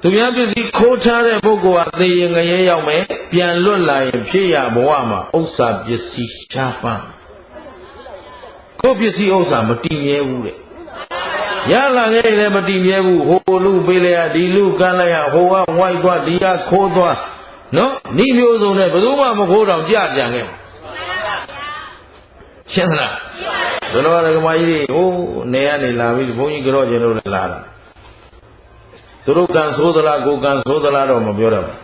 S1: သူများပစ္စည်းခိုးထားတဲ့ပုဂ္ဂိုလ်ဟာသေရင်ငရဲရောက်မယ်ပြန်လွတ်လာရင်ဖြစ်ရဘဝမှာဥစ္စာပစ္စည်းရှားပါကိုယ်ပစ္စည်းဥစ္စာမတည်မြဲဘူးတဲ့ရလာခဲ့လည်းမတည်မြဲဘူးဟိုလူပေးလိုက်ရဒီလူကမ်းလိုက်ရဟိုကဝိုက်သွားဒီကခိုးသွားနော်ဤမျိုးစုံနဲ့ဘယ်သူမှမခိုးတော့ကြပြန်ခဲ့ရှင်းသလားဘယ်လိုလဲကမကြီးတွေဟိုနေရနေလာပြီဘုန်းကြီးကြော့ကျင်လို့လည်းလာတာသူတို့ကံဆိုးသလားကိုကံဆိုးသလားတော့မပြောတော့ဘူး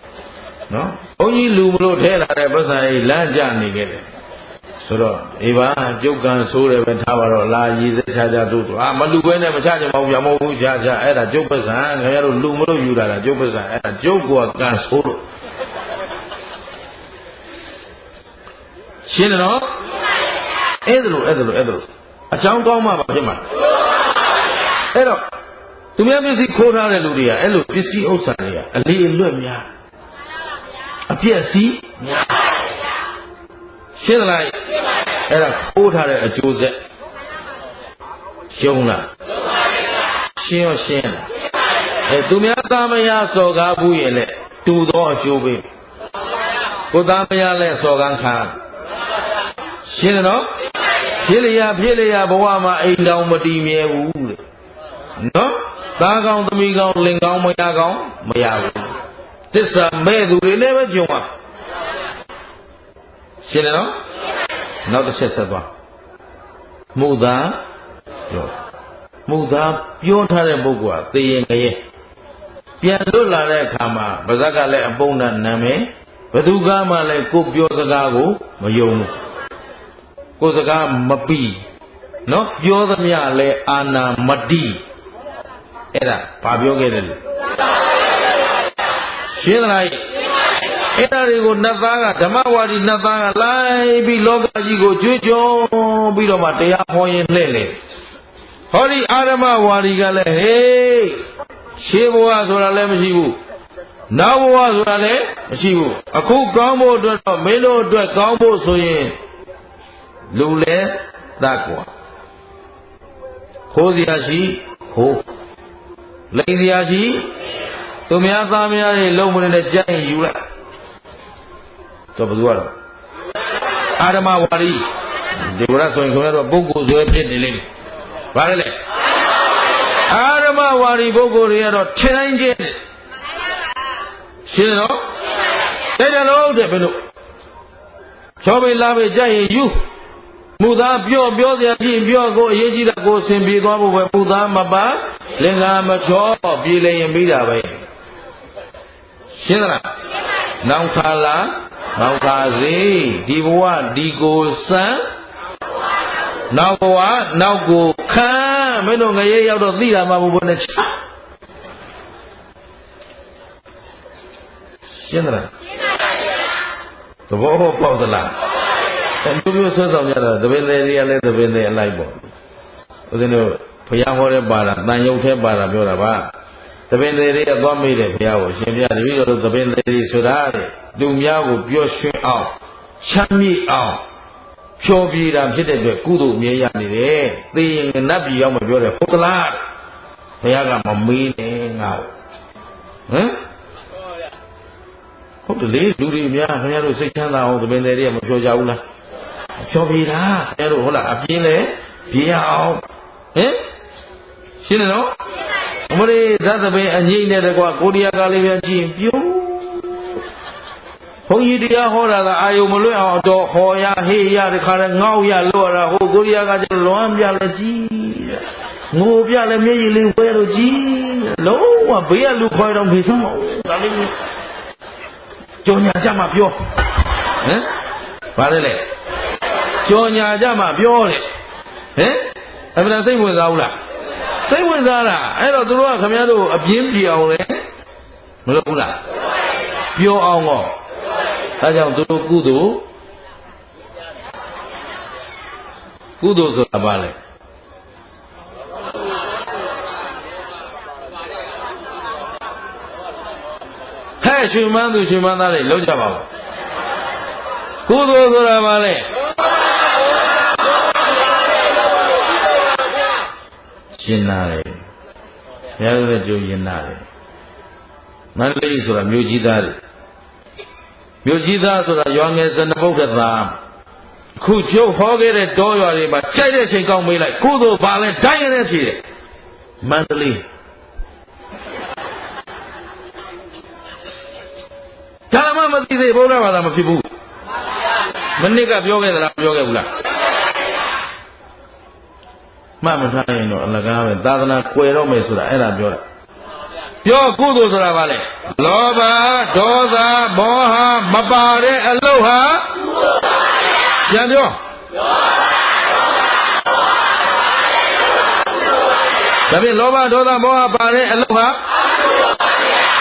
S1: နော်ဘုန်းကြီးလူမလို့ထဲလာတဲ့ပတ်စံကြီးလမ်းကျနေခဲ့တယ်ဆိုတော့အေးပါကျုပ်ကံဆိုးတယ်ပဲထားပါတော့လာရည်စချာချာတို့မလူပဲနဲ့မချချင်ပါဘူးဗျာမဟုတ်ဘူးချာချာအဲ့ဒါကျုပ်ပတ်စံခင်ဗျားတို့လူမလို့ယူလာတာကျုပ်ပတ်စံအဲ့ဒါကျုပ်ကကံဆိုးလို့ရှင်းတယ်နော်အဲ့ဒါလို့အကြောင်းကောင်းမှပါဖြစ်မှာအဲ့တော့သူများပစ္စည်းခိုးထားတဲ့လူတွေကအဲ့လိုပစ္စည်းဥစ္စာတွေကအလေးအလွတ်များအပြည့်စီးများရှင်းလားအဲ့ဒါခိုးထားတဲ့အကျိုးဆက်ရှုံးလားရှင်းရောရှင်းလားအဲ့သူများသားမယားစော်ကားဘူးရဲ့လေတူသောအကျိုးပဲကိုသားမယားလည်းစော်ကားခံရှင်းတယ်နော်ဖြစ်လျာဘဝမှာအိမ်တော်မတည်မြဲဘူးတဲ့နော်သားကောင်းသမီးကောင်းလင်ကောင်းမယားကောင်းမရဘူးသစ္စာမဲ့သူတွေလည်းပဲကြုံရရှင်းတယ်နော်နောက်တစ်ချက်ဆက်သွားမှုသားပြောထားတဲ့ပုဂ္ဂိုလ်ကသေရင်ငရဲပြန်လွတ်လာတဲ့အခါမှာပါဇက်ကလည်းအပုံနဲ့နာမည်ဘသူကမှလည်းကိုပြောစကားကိုမယုံဘူးကိုစကားမပြီးနော်ပြောသမျှလဲအာနာမတိအဲ့ဒါဘာပြောခဲ့တယ်လဲရှင်းလားအဲ့ဒါတွေကိုနတ်သားကဓမ္မဝါဒီနတ်သားကလိုက်ပြီးလောကကြီးကိုကြွေးကြော်ပြီးတော့မှတရားဟောရင်လှဲ့လေဟောဒီအာရမဝါဒီကလည်းဟေးရှေးဘဝဆိုတာလည်းမရှိဘူးနောက်ဘဝဆိုတာလည်းမရှိဘူးအခုကောင်းဖို့အတွက်တော့မင်းတို့အတွက်ကောင်းဖို့ဆိုရင်လူလဲသတ်ကွာခိုးစရာရှိခိုးလိန်စရာရှိသူများသားများတွေလုံးမနေတဲ့ကြိုက်ယူလိုက်တော့ဘယ်သူကတော့အာရမဝါဒီဒီဝရဆိုရင်ခင်ဗျားတို့ပုဂ္ဂိုလ်ဆွဲဖြစ်နေလိမ့်မယ်ဘာလဲလဲအာရမဝါဒီပုဂ္ဂိုလ်တွေကတော့ထင်တိုင်းချင်းရှင်းတော့တဲ့တယ်လို့တဲ့ဘယ်လိုချောပေးလာပေးကြိုက်ရင်ယူမူသားပြောစရာဖြစ်ပြောကိုအရေးကြီးတာကိုဆင်ပြေသွားဖို့ပဲမူသားမပါလင်္ကာမချောပြေလျင်ပြီးတာပဲရှင်းသလားနောက်ခါလားနောက်ခါစီဒီဘဝဒီကိုစံနောက်ဘဝနောက်ကိုခံမင်းတို့ငရဲရောက်တော့သိတာမှဘုရားနဲ့ချရှင်းသလားသဘောပေါက်သလားမျိုးဆွဲဆောင်ကြတာသဘင်သေးတွေကလည်းသဘင်သေးအလိုက်ပေါ့ဦးဇင်းတို့ဘုရားဟောတဲ့ပါတာတန်ရုပ်ထဲပါတာပြောတာပါသဘင်သေးတွေကသွားမိတယ်ဘုရားကိုရှင်ပြတပည့်တော်တို့သဘင်သေးတွေဆိုတာလူများကိုပျော်ရွှင်အောင်ချမ်းမြေ့အောင်ဖြောပြတာဖြစ်တဲ့အတွက်ကုသိုလ်အမြဲရနေတယ်သေရင်နတ်ပြည်ရောက်မှပြောတယ်ဟုတ်သလားဘုရားကမမေးနဲ့ငါ့ကိုဟုတ်တယ်လေလူတွေများခင်ဗျားတို့စိတ်ချမ်းသာအောင်သဘင်သေးတွေကမဖြောကြဘူးလားဖြောပြေတာခင်ဗျားတို့ဟုတ်လားအပြင်းလေပြေရအောင်ရှင်းတယ်နော်အမရိသသပင်အငိမ့်နဲ့တကွာကိုရီးယားကလေးပြန်ကြည့်ပြုံးဘ ုန်းကြီးတရားဟောတာကအာယုံမလွတ်အောင်တော့ဟောရဟေးရတခါတည်းငေါ့ရလို့ရတာဟိုကိုရီးယားကကျတော့လွမ်းပြလဲကြီးငိုပြလဲမျက်ရည်လေးဝဲလို့ကြီးလုံးဝဘေးကလူခေါ်တော့မေးစမ်းမအောင်ဒါလေးကြော်ညာကြမှာပြောဟမ်ဘာလဲလဲကြော်ညာကြမှာပြောတယ်ဟမ်အမှန်စိတ်ဝင်စားဘူးလားစိတ်ဝင်စားတာအဲ့တော့သူတို့ကခင်ဗျားတို့အပြင်းပြေအောင်လဲမလုပ်ဘူးလားပြောအောင်ကောဒါကြောင့်သူတို့ကုသိုလ်ဆိုတာဘာလဲဟဲ့ရှင်မန်းသူရှင်မန်းသားတွေလောက်ကြပါဦးကုသိုလ်ဆိုတာဘာလဲရှင်နာတယ်ဘုရားရဲ့ကြိုးရင်နာတယ်မန္တလေးဆိုတာမြို့ကြီးသားတွေမြို့ကြီးသားဆိုတာရွာငယ်စနဗုဒ္ဓသာခုကျုပ်ဟောခဲ့တဲ့တောရွာတွေမှာကြိုက်တဲ့ချိန်ကောင်းမေးလိုက်ကုသိုလ်ဘာလဲတိုင်းရတဲ့ဖြေတယ်မန္တလေးဓမ္မမသိသေးဘုရားဘာသာမဖြစ်ဘူးမနစ်ကပြောခဲ့သလားပြောခဲ့ဘူးလားမှတ်မထားရင်တော့အလကားပဲသာသနာကွယ်တော့မယ်ဆိုတာအဲ့ဒါပြောတာပြောကုသိုလ်ဆိုတာဘာလဲလောဘဒေါသမောဟမပါတဲ့အလုပ်ဟာပြန်ပြောဒါဖြင့်လောဘဒေါသမောဟပါတဲ့အလုပ်ဟာ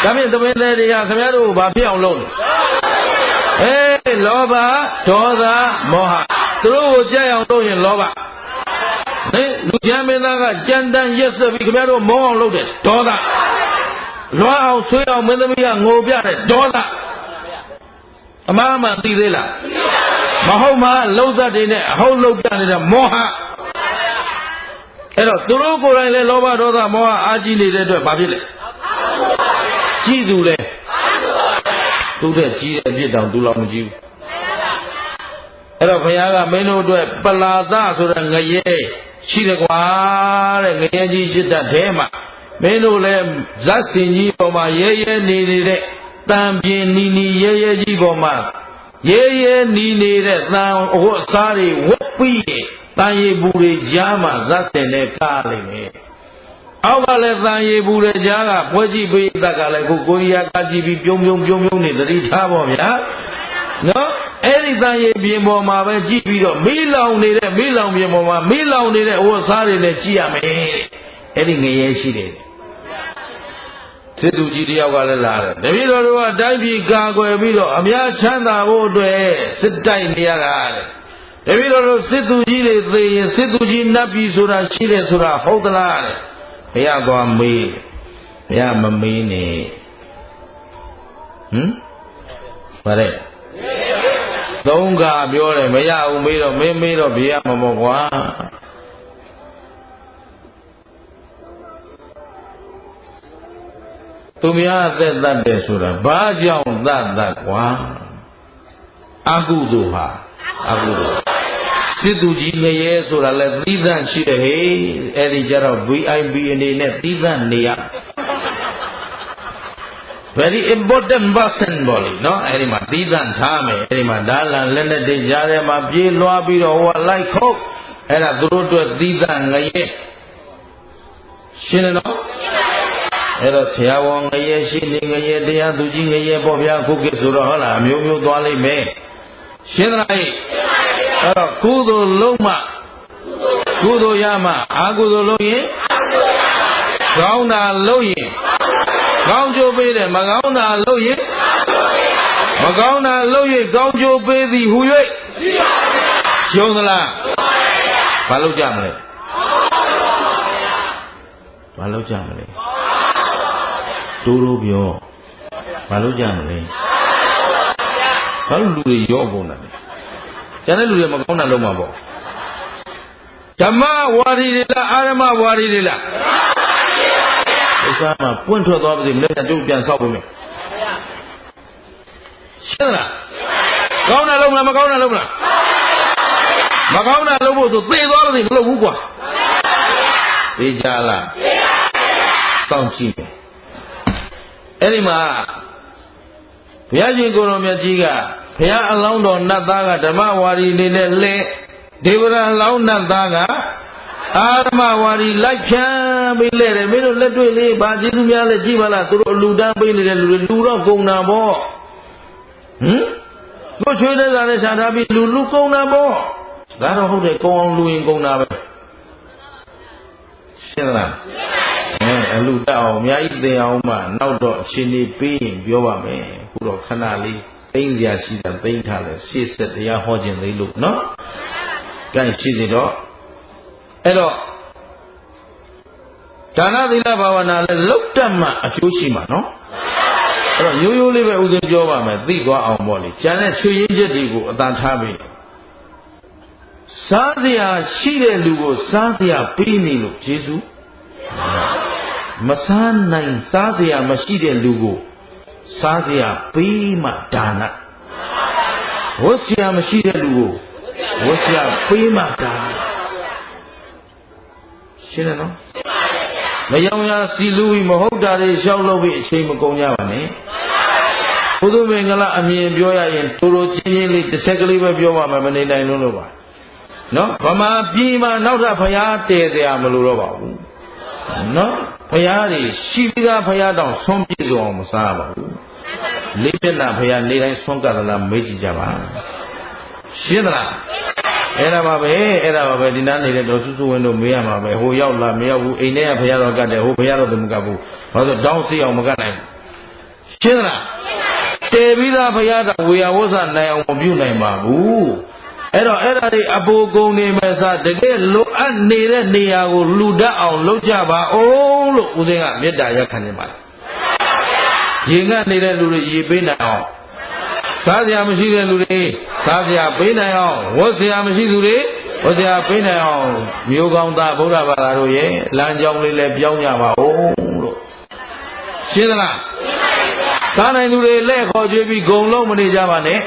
S1: ဒါဖြင့်သမင်းတွေတွေကခင်ဗျားတို့ဘာဖြစ်အောင်လုပ်လဲလောဘဒေါသမောဟသူတို့ကိုကြက်အောင်လုပ်ရင်လောဘလူချမ်းမင်းသားကကြမ်းတမ်းရက်စက်ပြီးခင်ဗျားတို့မောအောင်လုပ်တယ်ဒေါသလွှမ်းအောင်ဆွေးအောင်မင်းသမီးကငိုပြတယ်ဒေါသအမှားမှန်သိသေးလားမဟုတ်မှလုံးသက်တွေနဲ့အဟုတ်လုံးပြနေတဲ့မောဟအဲ့တော့သူတို့ကိုယ်တိုင်လည်းလောဘဒေါသမောဟအာကြီးနေတဲ့အတွက်ဘာဖြစ်လဲကြည့်သူလဲသူတဲ့ကြီးတဲ့အပြစ်တောင်သူလောက်မကြည့်ဘူးအဲ့တော့ဘုရားကမင်းတို့အတွက်ပလာသဆိုတဲ့ငရဲရှိတယ်ကွာတဲ့ငရဲကြီးရှိတတ်တယ်မှာမင်းတို့လည်းဇတ်စင်ကြီးပေါ်မှာရဲရဲနေနေတဲ့တံပြင်းနီနီရဲရဲကြီးပေါ်မှာရဲရဲနီနေတဲ့တန်အဝတ်အစားတွေဝတ်ပြီးတန်ရည်ဘူးတွေကြားမှာဇတ်စင်နဲ့ကားလိမ့်မယ်အောက်ကလည်းတန်ရည်ဘူးတွေကြားကပွဲကြည့်ပေးတတ်ကလည်းကိုရီးယားကကြည့်ပြီးပြုံးနေသတိထားပါဗျာနော်အဲ့ဒီတန်ရည်ပြင်ပေါ်မှာပဲကြည့်ပြီးတော့မီးလောင်နေတဲ့မီးလောင်ပြင်ပေါ်မှာမီးလောင်နေတဲ့အဝတ်အစားတွေနဲ့ကြည့်ရမယ်အဲ့ဒီငရဲရှိတယ်စစ်သူကြီးတယောက်ကလည်းလာတယ်တပည့်တော်တို့ကတိုင်းပြည်ကာကွယ်ပြီးတော့အများချမ်းသာဖို့အတွက်စစ်တိုက်နေရတာတဲ့တပည့်တော်တို့စစ်သူကြီးတွေသေရင်စစ်သူကြီးနတ်ပြည်ဆိုတာရှိတယ်ဆိုတာဟုတ်သလားတဲ့ဘုရားသွားမေးဘုရားမမေးနဲ့ဗါတဲ့သုံးခါပြောတယ်မရဘူးမေးတော့မင်းမေးတော့ဘုရားမမောကွာသူများအသက်တတ်တယ်ဆိုတာဘာကြောင့်တတ်ကွာအကုသိုလ်ဟာအကုသိုလ်စစ်သူကြီးငရဲဆိုတာလဲသီးသန့်ရှိတယ်ဟေးအဲ့ဒီကြတော့ VIP အနေနဲ့သီးသန့်နေရ very important person ပေါ့လေနော်အဲ့ဒီမှာသီးသန့်ထားမယ်အဲ့ဒီမှာဓာလန်လက်နဲ့တွေကြားထဲမှာပြေးလွှားပြီးတော့ဟိုကလိုက်ခုတ်အဲ့ဒါသူတို့အတွက်သီးသန့်ငရဲရှင်းတယ်နော်အဲ့တော့ဆရာဝန်ငရဲရှိနေငရဲတရားသူကြီးငရဲပေါ့ဗျာခုကိဆိုတော့ဟုတ်လားအမျိုးမျိုးသွားလိမ့်မယ်ရှင်းသလားအဲ့တော့ကုသိုလ်လုံးမှကုသိုလ်ရမှအာကုသိုလ်လုံးရင်ကောင်းတာလုံးရင်ကောင်းကျိုးပေးတယ်မကောင်းတာလုံးရင်မကောင်းတာလုံးရင်ကောင်းကျိုးပေးသည်ဟူ၍ကျုံသလားဘာလုပ်ကြမလဲဘာလုပ်ကြမလဲတိုးပြောဘာလုပ်ကြမလဲဘာလို့လူတွေရောကုန်တာလဲကျန်တဲ့လူတွေမကောင်းတာလုံးမှာပေါ့ဓမ္မဝါဒီတွေလားအာရမဝါဒီတွေလားဥစ္စာမှာပွင့်ထွက်သွားပါစေမနေ့ကကျုပ်ပြန်ဆောက်ပေးမယ်ရှင်းလားကောင်းတာလုံးလားမကောင်းတာလုံးလားမကောင်းတာလုံးဖို့ဆိုသေသွားလို့မလုပ်ဘူးကွာသိကြလားစောင့်ကြည့်မယ်အဲ့ဒီမှာ ဘုရားရှင်ကိုယ်တော်မြတ်ကြီးကဘုရားအလောင်းတော်နတ်သားကဓမ္မဝါဒီနေနဲ့လဲဒေဝရအလောင်းနတ်သားကအာရမဝါဒီလိုက်ဖြန်းပေးလဲတယ်မင်းတို့လက်တွေ့လေးဗာကျေးဇူးများလဲကြည့်ပါလားသူတို့အလူတန်းပေးနေတဲ့လူတွေလူတော့ကုန်တာပေါ့တို့ချွေးတဲ့စားနဲ့ရှာထားပြီးလူကုန်တာပေါ့ဒါတော့ဟုတ်တယ်ကုန်အောင်လူရင်ကုန်တာပဲရှင်းလားအလူတက်အောင်အများကြီးသင်အောင်မှနောက်တော့အရှင်နေပေးရင်ပြောပါမယ်ခုတော့ခဏလေးသိမ့်စရာရှိတာသိမ့်ထားတယ်ရှေ့ဆက်တရားဟောခြင်းလေးလို့နော်ကြိုက်ရှိသေးတော့အဲ့တော့ဒါနသီလဘာဝနာလည်းလုတ်တက်မှအကျိုးရှိမှာနော်အဲ့တော့ရိုးရိုးလေးပဲဥစဉ်ပြောပါမယ်သိသွားအောင်ပေါ့လေကျန်တဲ့ချွေရင်းချက်တွေကိုအတန်ထားပြီးစားစရာရှိတဲ့လူကိုစားစရာပေးနေလို့ယေရှုမစားနိုင်စားစရာမရှိတဲ့လူကိုစားစရာပေးမှဒါနဝတ်စရာမရှိတဲ့လူကိုဝတ်စရာပေးမှဒါနရှင်းတယ်နော်မယောင်ရစီလူပြီးမဟုတ်တာတွေရှောက်လို့ပြီးအချိန်မကုန်ကြပါနဲ့ဘုသူမင်္ဂလာအမြင်ပြောရရင်တူတူချင်းချင်းလေးတစ်ချက်ကလေးပဲပြောပါမယ်မနေနိုင်လို့ပါနော်ဗမာပြည်မှာနောက်ထပ်ဖျားတည်စရာမလိုတော့ပါဘူးနော်ဖျားတွေရှိပြီးသားဖျားတောင်ဆွန့်ပြည့်စုံအောင်မစားပါဘူးလေးပြက်နာဖျားနေတိုင်းဆွန့်ကသလားမေးကြည့်ကြပါရှင်းသလားအဲ့ဒါပါပဲဒီနားနေတဲ့တော်စုစုဝင်းတို့မေးရမှာပဲဟိုရောက်လာမရောက်ဘူးအိမ်ထဲကဖျားတော်ကတ်တယ်ဟိုဖျားတော်သူမကတ်ဘူးဘာလို့တောင်းစီအောင်မကတ်နိုင်ရှင်းသလားတည်ပြီးသားဖျားတော်ဝေယဝဇ္ဇနိုင်အောင်မပြုနိုင်ပါဘူးအဲ့တော့အဲ့ဒါတွေအပိုကုန်နေမဲ့စားတကယ်လိုအပ်နေတဲ့နေရာကိုလူတတ်အောင်လုပ်ကြပါအောင်လို့ဦးသိန်းကမေတ္တာရက်ခံနေပါတယ်။ရင်ငတ်နေတဲ့လူတွေရေပေးနိုင်အောင်စားစရာမရှိတဲ့လူတွေစားစရာပေးနိုင်အောင်ဝတ်စရာမရှိသူတွေဝတ်စရာပေးနိုင်အောင်မျိုးကောင်းသားဗုဒ္ဓဘာသာတို့ရဲ့လမ်းကြောင်းလေးလည်းပြောင်းကြပါဦးလို့ရှင်းသလား။စားနိုင်လူတွေလက်ခေါ်ကြွေးပြီးဂုံလုံးမနေကြပါနဲ့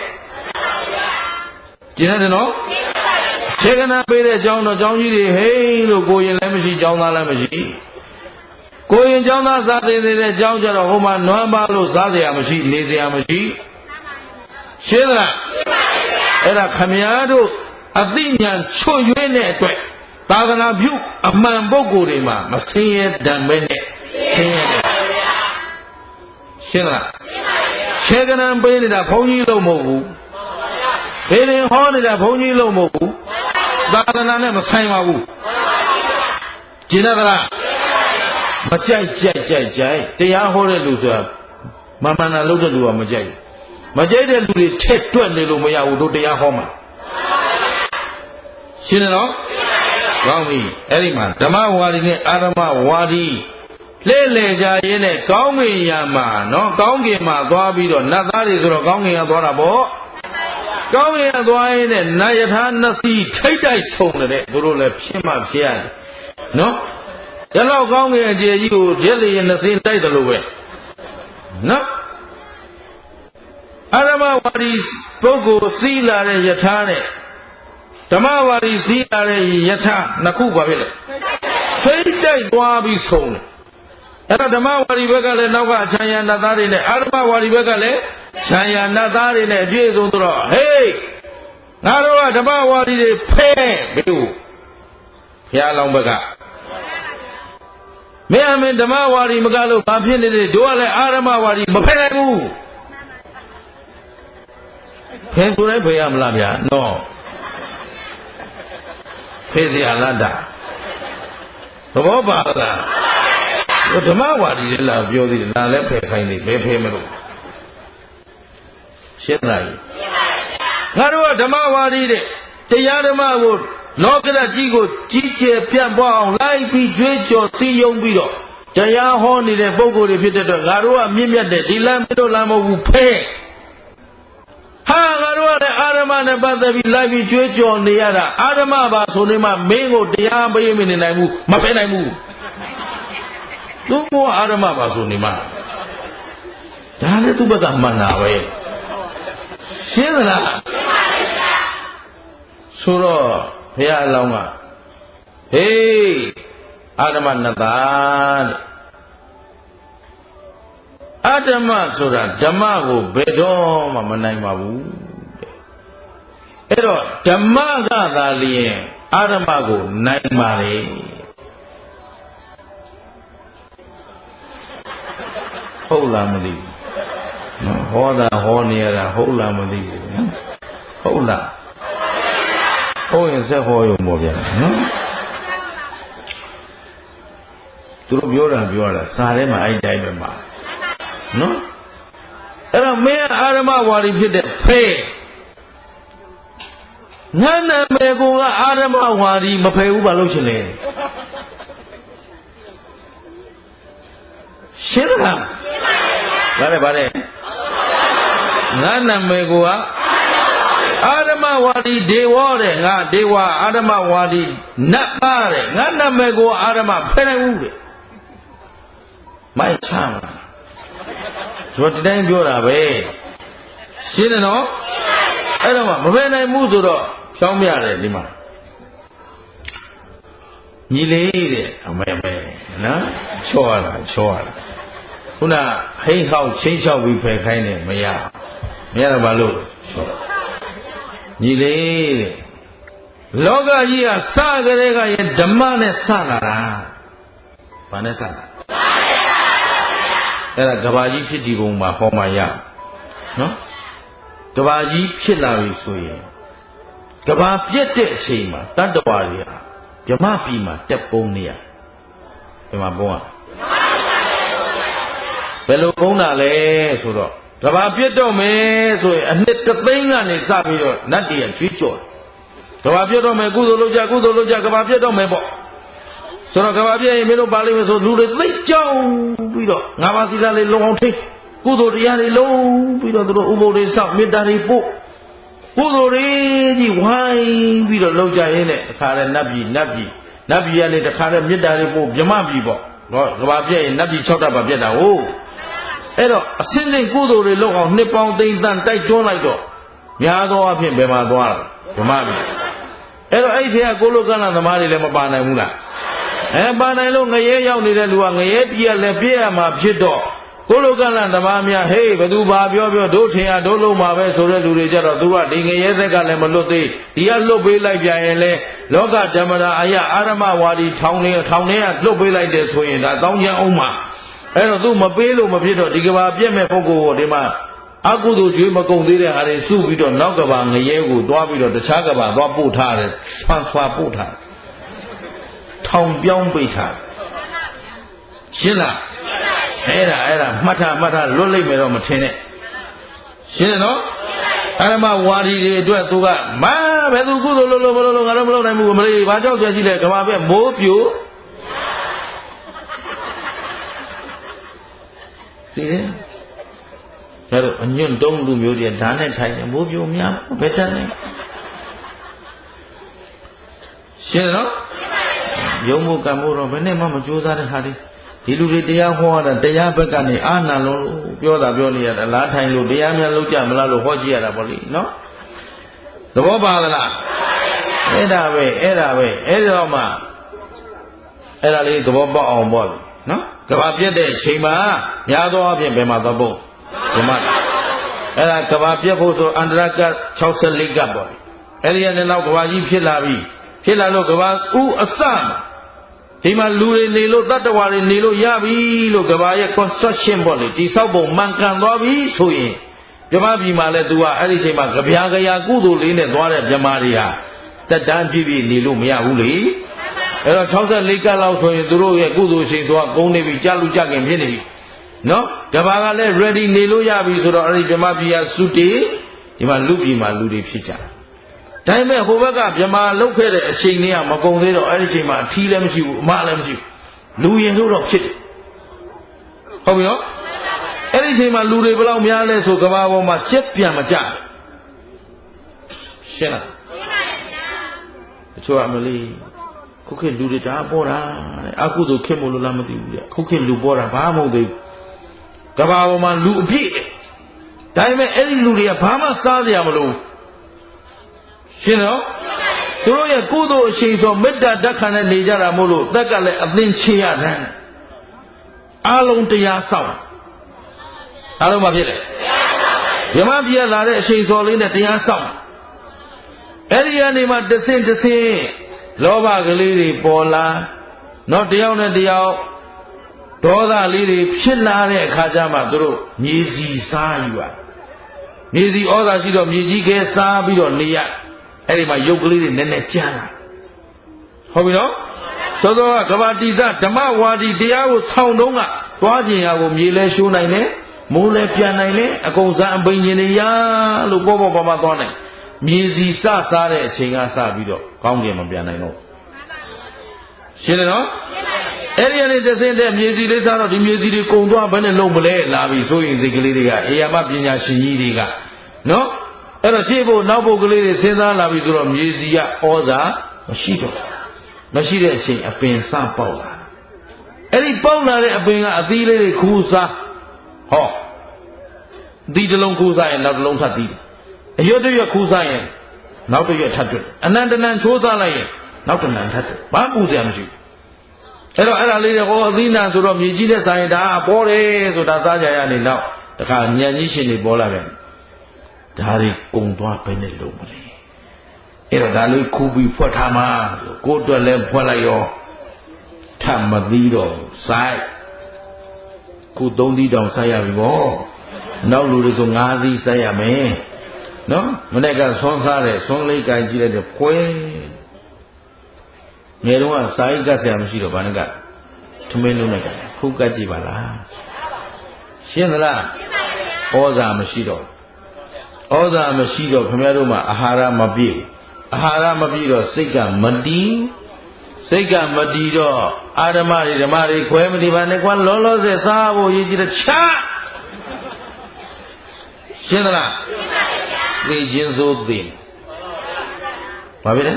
S1: ကျင်းတယ်နော်ခြေကနာပေးတဲ့အကြောင်းတော့ကျောင်းကြီးတွေဟိန်းလို့ကိုရင်လည်းမရှိကျောင်းသားလည်းမရှိကိုရင်ကျောင်းသားစားသေးတဲ့အကြောင်းကြတော့ဟိုမှာနွမ်းပါလို့စားစရာမရှိနေစရာမရှိရှင်းသလားအဲ့ဒါခမည်းတော်အသိဉာဏ်ချွတ်ရွေးတဲ့အတွက်သာသနာပြုအမှန်ပုဂ္ဂိုလ်တွေမှာမဆင်းရဲတံပဲနဲ့ဆင်းရဲတယ်ရှင်းသလားခြေကနာပေးနေတာဘုန်းကြီးလို့မဟုတ်ဘူးဘေးရင်ဟောနေတာဘုန်းကြီးလို့မဟုတ်ဘူးသာသနာနဲ့မဆိုင်ပါဘူးကျင်တယ်လားမကြိုက်တရားဟောတဲ့လူဆိုတာမမှန်တာလုပ်တဲ့လူကမကြိုက်မကြိုက်တဲ့လူတွေထက်တွက်နေလို့မရဘူးတို့တရားဟောမှာရှင်းတယ်နော်ကောင်းပြီအဲ့ဒီမှာဓမ္မဝါဒီနဲ့အာရမဝါဒီလဲကြရင်းနဲ့ကောင်းကင်ရာမှာနော်ကောင်းကင်မှာသွားပြီးတော့နတ်သားတွေဆိုတော့ကောင်းကင်ကသွားတာပေါ့ကောင်းကင်ကသွားရင်နဲ့နတ်ယထာနှစ်စီးထိတ်တိုက်ဆုံးတဲ့သူတို့လည်းဖြစ်မှဖြစ်ရတယ်နော်ဒီလောက်ကောင်းကင်အကျေကြီးကိုရက်လျင်နှစ်စီးတိုက်တယ်လို့ပဲနော်အာရမဝါဒီပုဂ္ဂိုလ်စီးလာတဲ့ယထာနဲ့ဓမ္မဝါဒီစီးလာတဲ့ယထာနှစ်ခုပါဖြစ်လေထိတ်တိုက်သွားပြီးဆုံးတယ်အဲ့တော့ဓမ္မဝါဒီဘက်ကလည်းနောက်ကခြံရနတ်သားတွေနဲ့အာရမဝါဒီဘက်ကလည်းခြံရနတ်သားတွေနဲ့အပြည့်စုံတော့ဟေးငါတို့ကဓမ္မဝါဒီတွေဖဲဘေးကိုဘုရားလောင်းဘက်ကမင်းအမင်းဓမ္မဝါဒီမကလို့ဘာဖြစ်နေလဲတို့ကလည်းအာရမဝါဒီမဖဲနိုင်ဘူးဖဲဆိုတိုင်းဖဲရမလားဗျာနော်ဖဲစီအလားတာသဘောပါလားဓမ္မဝါဒီလည်းလာပြောသေးတယ်ဒါလည်းဖယ်ခိုင်းနေဘယ်ဖယ်မလို့ရှင်းလားငါတို့ကဓမ္မဝါဒီတဲ့တရားဓမ္မကိုလောကဓာတ်ကြီးကိုကြီးကျယ်ပြန့်ပွားအောင်လိုက်ပြီးကြွေးကြော်စည်းရုံးပြီးတော့တရားဟောနေတဲ့ပုဂ္ဂိုလ်တွေဖြစ်တဲ့အတွက်ငါတို့ကမြင့်မြတ်တဲ့ဒီလမ်းတို့လမ်းမဟုတ်ဘူးဖဲဟာငါတို့ကလည်းအာရမနဲ့ပတ်သက်ပြီးလိုက်ပြီးကြွေးကြော်နေရတာအာရမပါဆိုနေမှမင်းကိုတရားပေးမနေနိုင်ဘူးမဖဲနိုင်ဘူးသူ့ဘောအာရမပါဆိုနေမှဒါလည်းသူ့ဘက်ကမှန်တာပဲရှင်းသလားဆိုတော့ဘုရားအလောင်းကဟေးအာရမနတ်သားတဲ့ အာဓမ္မဆိုတာဓမ္မကိုဘယ်တော့မှမနိုင်ပါဘူးတဲ့အဲ့တော့ဓမ္မကသာလျင်အာဓမ္မကိုနိုင်ပါလေဟုတ်လားမသိဘူးဟောတာဟောနေရတာဟုတ်လားမသိဘူးနော်ဟုတ်လားဟုတ်ရင်ဆက်ဟောရုံပေါ့ဗျာနော်သူတို့ပြောတာစာထဲမှာအဲ့တိုင်းပဲမှာနော်အဲ့တော့မင်းအာရမဝါဒီဖြစ်တဲ့ဖဲငါနာမည်ကအာရမဝါဒီမဖယ်ဘူးဘာလို့ရှင်လဲရှင်းလားဗါတယ်ငါနာမည်ကအာရမဝါဒီဒေဝတဲ့ငါဒေဝအာရမဝါဒီနတ်သားတဲ့ငါနာမည်ကအာရမဖယ်နိုင်ဘူးတဲ့မိုက်ချမ်းလားတို့တတိုင်းပြောတာပဲရှင်းတယ်နော်အဲ့တော့မဖယ်နိုင်ဘူးဆိုတော့ဖြောင်းပြရတယ်ဒီမှာညီလေးတဲ့အမေနော်ချောရတာခုနဟိတ်ဟောက်ချင်းချောက်ပြီးဖယ်ခိုင်းတယ်မရတော့ဘာလို့ညီလေးတဲ့လောကကြီးကစကြတဲ့ကရဲ့ဓမ္မနဲ့စလာတာဘာနဲ့စလာအဲ့ဒါကဘာကြီးဖြစ်ဒီပုံမှာဟောမှရနော်ကဘာကြီးဖြစ်လာပြီဆိုရင်ကဘာပြက်တဲ့အချိန်မှာတတ္တဝါတွေကဗြဟ္မပြည်မှာတက်ပုံနေရဒီမှာပုံอ่ะဘယ်လိုပုံတာလဲဆိုတော့ကဘာပြက်တော့မယ်ဆိုရင်အနှစ်3သိန်းကနေစပြီးတော့နတ်တွေကကျွေးကြော်ကဘာပြက်တော့မယ်ကုသိုလ်လုပ်ကြကဘာပြက်တော့မယ်ပေါ့ဆိုတော့ကဘာပြည့်ရင်မင်းတို့ပါလိမ့်မယ်ဆိုလူတွေသိကြောင်ပြီးတော့ငါးပါးသီလလေးလုံအောင်ထိကုသိုလ်တရားတွေလုံးပြီးတော့သူတို့ဥပုသ်တွေစောင့်မေတ္တာတွေပို့ကုသိုလ်တွေကြီးဝိုင်းပြီးတော့လုပ်ကြရင်းနဲ့တခါတည်းနတ်ပြည်ကနေတခါတည်းမေတ္တာတွေပို့ဗြဟ္မပြည်ပေါ့နော်ကဘာပြည့်ရင်နတ်ပြည်6တပ်ပါပြတ်တာဟုတ်အဲ့တော့အစင်းစင်းကုသိုလ်တွေလုပ်အောင်နှစ်ပေါင်းသိန်းတန်တိုက်တွန်းလိုက်တော့များသောအားဖြင့်ဘယ်မှာသွားလဲဗြဟ္မပြည်အဲ့တော့အဲ့ဒီကကိုလိုကဏ္ဍသမားတွေလည်းမပါနိုင်ဘူးလားပါနိုင်လို့ငရဲရောက်နေတဲ့လူကငရဲပြည့်လည်းပြည့်ရမှာဖြစ်တော့ကိုလိုကလန်သမားများဟေးဘသူဘာပြောတို့ထင်ရတို့လုံးမှာပဲဆိုတဲ့လူတွေကြတော့သူကဒီငရဲသက်ကလည်းမလွတ်သေးဒီကလွတ်ပေးလိုက်ပြန်ရင်လေလောကဓမ္မရာအယအာရမဝါဒီထောင်ထဲကလွတ်ပေးလိုက်တယ်ဆိုရင်ဒါတောင်းချမ်းအောင်မှာအဲ့တော့သူမပေးလို့မဖြစ်တော့ဒီကဘာပြည့်မဲ့ပုဂ္ဂိုလ်ကိုဒီမှာအကုသိုလ်ကျွေးမကုန်သေးတဲ့ဟာတွေစုပြီးတော့နောက်ကဘာငရဲကိုသွားပြီးတော့တခြားကဘာသွားပို့ထားတယ်ဖန်ဆွာပို့ထားထောင်ပြောင်းပိတ်ထားရှင်းလားအဲ့ဒါမှတ်ထားလွတ်လိုက်မယ်တော့မထင်နဲ့ရှင်းတယ်နော်အာရမဝါဒီတွေအတွက်သူကဘယ်သူကုသိုလ်လုပ်ငါတော့မလုပ်နိုင်ဘူးမလေးဘာကြောက်ကြရှိလဲကဘာပဲမိုးပြိုသိတယ်ဒါတော့အညွန့်တုံးလူမျိုးတွေဓာတ်နဲ့ထိုင်တယ်မိုးပြိုများဘယ်တန်းလဲရှင်းတယ်နော်ယုံမှုကံမှုတော့ဘယ်နဲ့မှမကြိုးစားတဲ့ဟာဒီလူတွေတရားဟောတာတရားဘက်ကနေအာနာလုံးပြောနေရတာလားထိုင်လို့တရားများလုပ်ကြမလားလို့ဟောကြည့်ရတာပေါ့လေနော်သဘောပါလားအဲ့ဒါပဲအဲ့တော့မှအဲ့ဒါလေးသဘောပေါက်အောင်ပေါ့နော်ကဘာပြက်တဲ့အချိန်မှာများသောအားဖြင့်ဘယ်မှာသွားဖို့ဒီမှာအဲ့ဒါကဘာပြက်ဖို့ဆိုအန္တရက64ကပ်ပေါ့အဲ့ဒီကနေနောက်ကဘာကြီးဖြစ်လာလို့ကဘာဥအစဒီမှာလူတွေနေလို့တတ္တဝါတွေနေလို့ရပြီလို့ကဘာရဲ့ construction ပေါ့လေတိဆောက်ပုံမှန်ကန်သွားပြီဆိုရင်ဗြဟ္မပြည်မှာလဲသူကအဲ့ဒီချိန်မှာကြပြာကြရာကုသိုလ်လေးနဲ့သွားတဲ့ဗြဟ္မာတွေဟာတက်တန်းပြည့်နေလို့မရဘူးလေအဲ့တော့64ကပ်လောက်ဆိုရင်သူတို့ရဲ့ကုသိုလ်ရှိန်သွားကုန်နေပြီကြာလူကြခင်ဖြစ်နေပြီနော်ကဘာကလည်း ready နေလို့ရပြီဆိုတော့အဲ့ဒီဗြဟ္မပြည်ကစုတေဒီမှာလူပြည်မှာလူတွေဖြစ်ကြဒါပေမဲ့ဟိုဘက်ကဗြဟ္မာလုတ်ခဲ့တဲ့အချိန်လေးကမကုန်သေးတော့အဲ့ဒီချိန်မှာအထီးလည်းမရှိဘူးအမလည်းမရှိဘူးလူရင်လို့တော့ဖြစ်တယ်ဟုတ်ပြီနော်အဲ့ဒီချိန်မှာလူတွေဘယ်လောက်များလဲဆိုကဘာပေါ်မှာချက်ပြန်မကြရှင်းလားရှင်းပါဗျာတချို့အမလေးခုခေတ်လူတွေဒါပေါ်တာတဲ့အကုသိုလ်ခေတ်မို့လို့လားမသိဘူးလေခုခေတ်လူပေါ်တာဘာမှမဟုတ်သေးဘူးကဘာပေါ်မှာလူအပြည့်ဒါပေမဲ့အဲ့ဒီလူတွေကဘာမှစားကြရမလို့ရှင်းတော့သူတို့ရဲ့ကုသိုလ်အရှိန်ဆိုမေတ္တာဓာတ်ခံနဲ့နေကြတာမို့လို့သက်ကလည်းအသင်ချေရတယ်အလုံးတရားဆောင် အားလုံးမဖြစ်တယ်မြမပြလာတဲ့အချိန်စော်လေးနဲ့တရားဆောင်အဲ့ဒီကနေမှတဆင့်လောဘကလေးတွေပေါ်လာတော့တယောက်နဲ့တယောက်ဒေါသလေးတွေဖြစ်လာတဲ့အခါကျမှသူတို့မြေစီစားယူရမြေစီဩဇာရှိတော့မြေကြီးကဲစားပြီးတော့နေရအဲ့ဒီမှာရုပ်ကလေးတွေနည်းနည်းကျန်းလာဟုတ်ပြီနော်သောသောကကဘာတိသဓမ္မဝါဒီတရားကိုဆောင်တုံးကသွားခြင်းရာကိုမြေလဲရှိုးနိုင်တယ်မိုးလဲပြန်နိုင်တယ်အကုန်စားအပိန်ရှင်တွေရလို့ပေါ့ပါသွားနိုင်မြေစီစစားတဲ့အချိန်ကစပြီးတော့ကောင်းကင်မပြန်နိုင်တော့ရှင်းတယ်နော်အဲ့ဒီအနေနဲ့တဲ့မြေစီလေးစားတော့ဒီမြေစီတွေကုံသွားဘယ်နဲ့လုံးမလဲလာပြီဆိုရင်စိတ်ကလေးတွေကအေယာမပညာရှင်ကြီးတွေကနော်အဲ့တော့ရှေ့ဖို့နောက်ဖို့ကလေးတွေစဉ်းစားလာပြီဆိုတော့မြေစီကဩဇာမရှိတော့မရှိတဲ့အချိန်အပင်စပေါက်လာအဲ့ဒီပေါက်လာတဲ့အပင်ကအသီးလေးတွေခူးစားဟောဒီတစ်လုံးခူးစားရင်နောက်တစ်လုံးထပ်သီးတယ်အရွတ်တရွတ်ခူးစားရင်နောက်တစ်ရွတ်ထပ်တွေ့အနန္တနံချိုးစားလိုက်ရင်နောက်တစ်နံထပ်တွေ့ဘာပူစရာမရှိအဲ့တော့အဲ့ဒါလေးတွေဟောအသီးနံဆိုတော့မြေကြီးတဲ့ဆိုင်ဒါပေါ်တယ်ဆိုတာစားကြရနေနောက်တခါညံကြီးရှင်တွေပေါ်လာတယ်ဒါတွေကုံသွားပဲနဲ့လုံးမလဲအဲ့တော့ဒါလေးခူးပြီးဖွက်ထားမှကိုယ်အတွက်လည်းဖွက်လိုက်ရောထပ်မသီးတော့စိုက်ခု3သီးတောင်စိုက်ရပြီဗောနောက်လူတွေဆို5သီးစိုက်ရမယ်နော်မနေ့ကဆွမ်းစားတယ်ဆွမ်းလေးကြိုင်ကြည့်လိုက်တယ်ဖွဲငယ်တော့စာရိတ်ကတ်ဆရာမရှိတော့ဘာနဲ့ကထမင်းလုံးနဲ့ကခုကတ်ကြည့်ပါလားရှင်းသလားဩဇာမရှိတော့ဩဇာမရှိတော့ခင်ဗျားတို့မှာအာဟာရမပြည့်အာဟာရမပြည့်တော့စိတ်ကမတည်စိတ်ကမတည်တော့အာဓမ္မတွေဓမ္မတွေခွဲမတည်ပါနဲ့ကွာလောလောဆယ်စားဖို့ရည်ကြည်တဲ့ချရှင်းသလားသိခြင်းစိုးသိဘာဖြစ်လဲ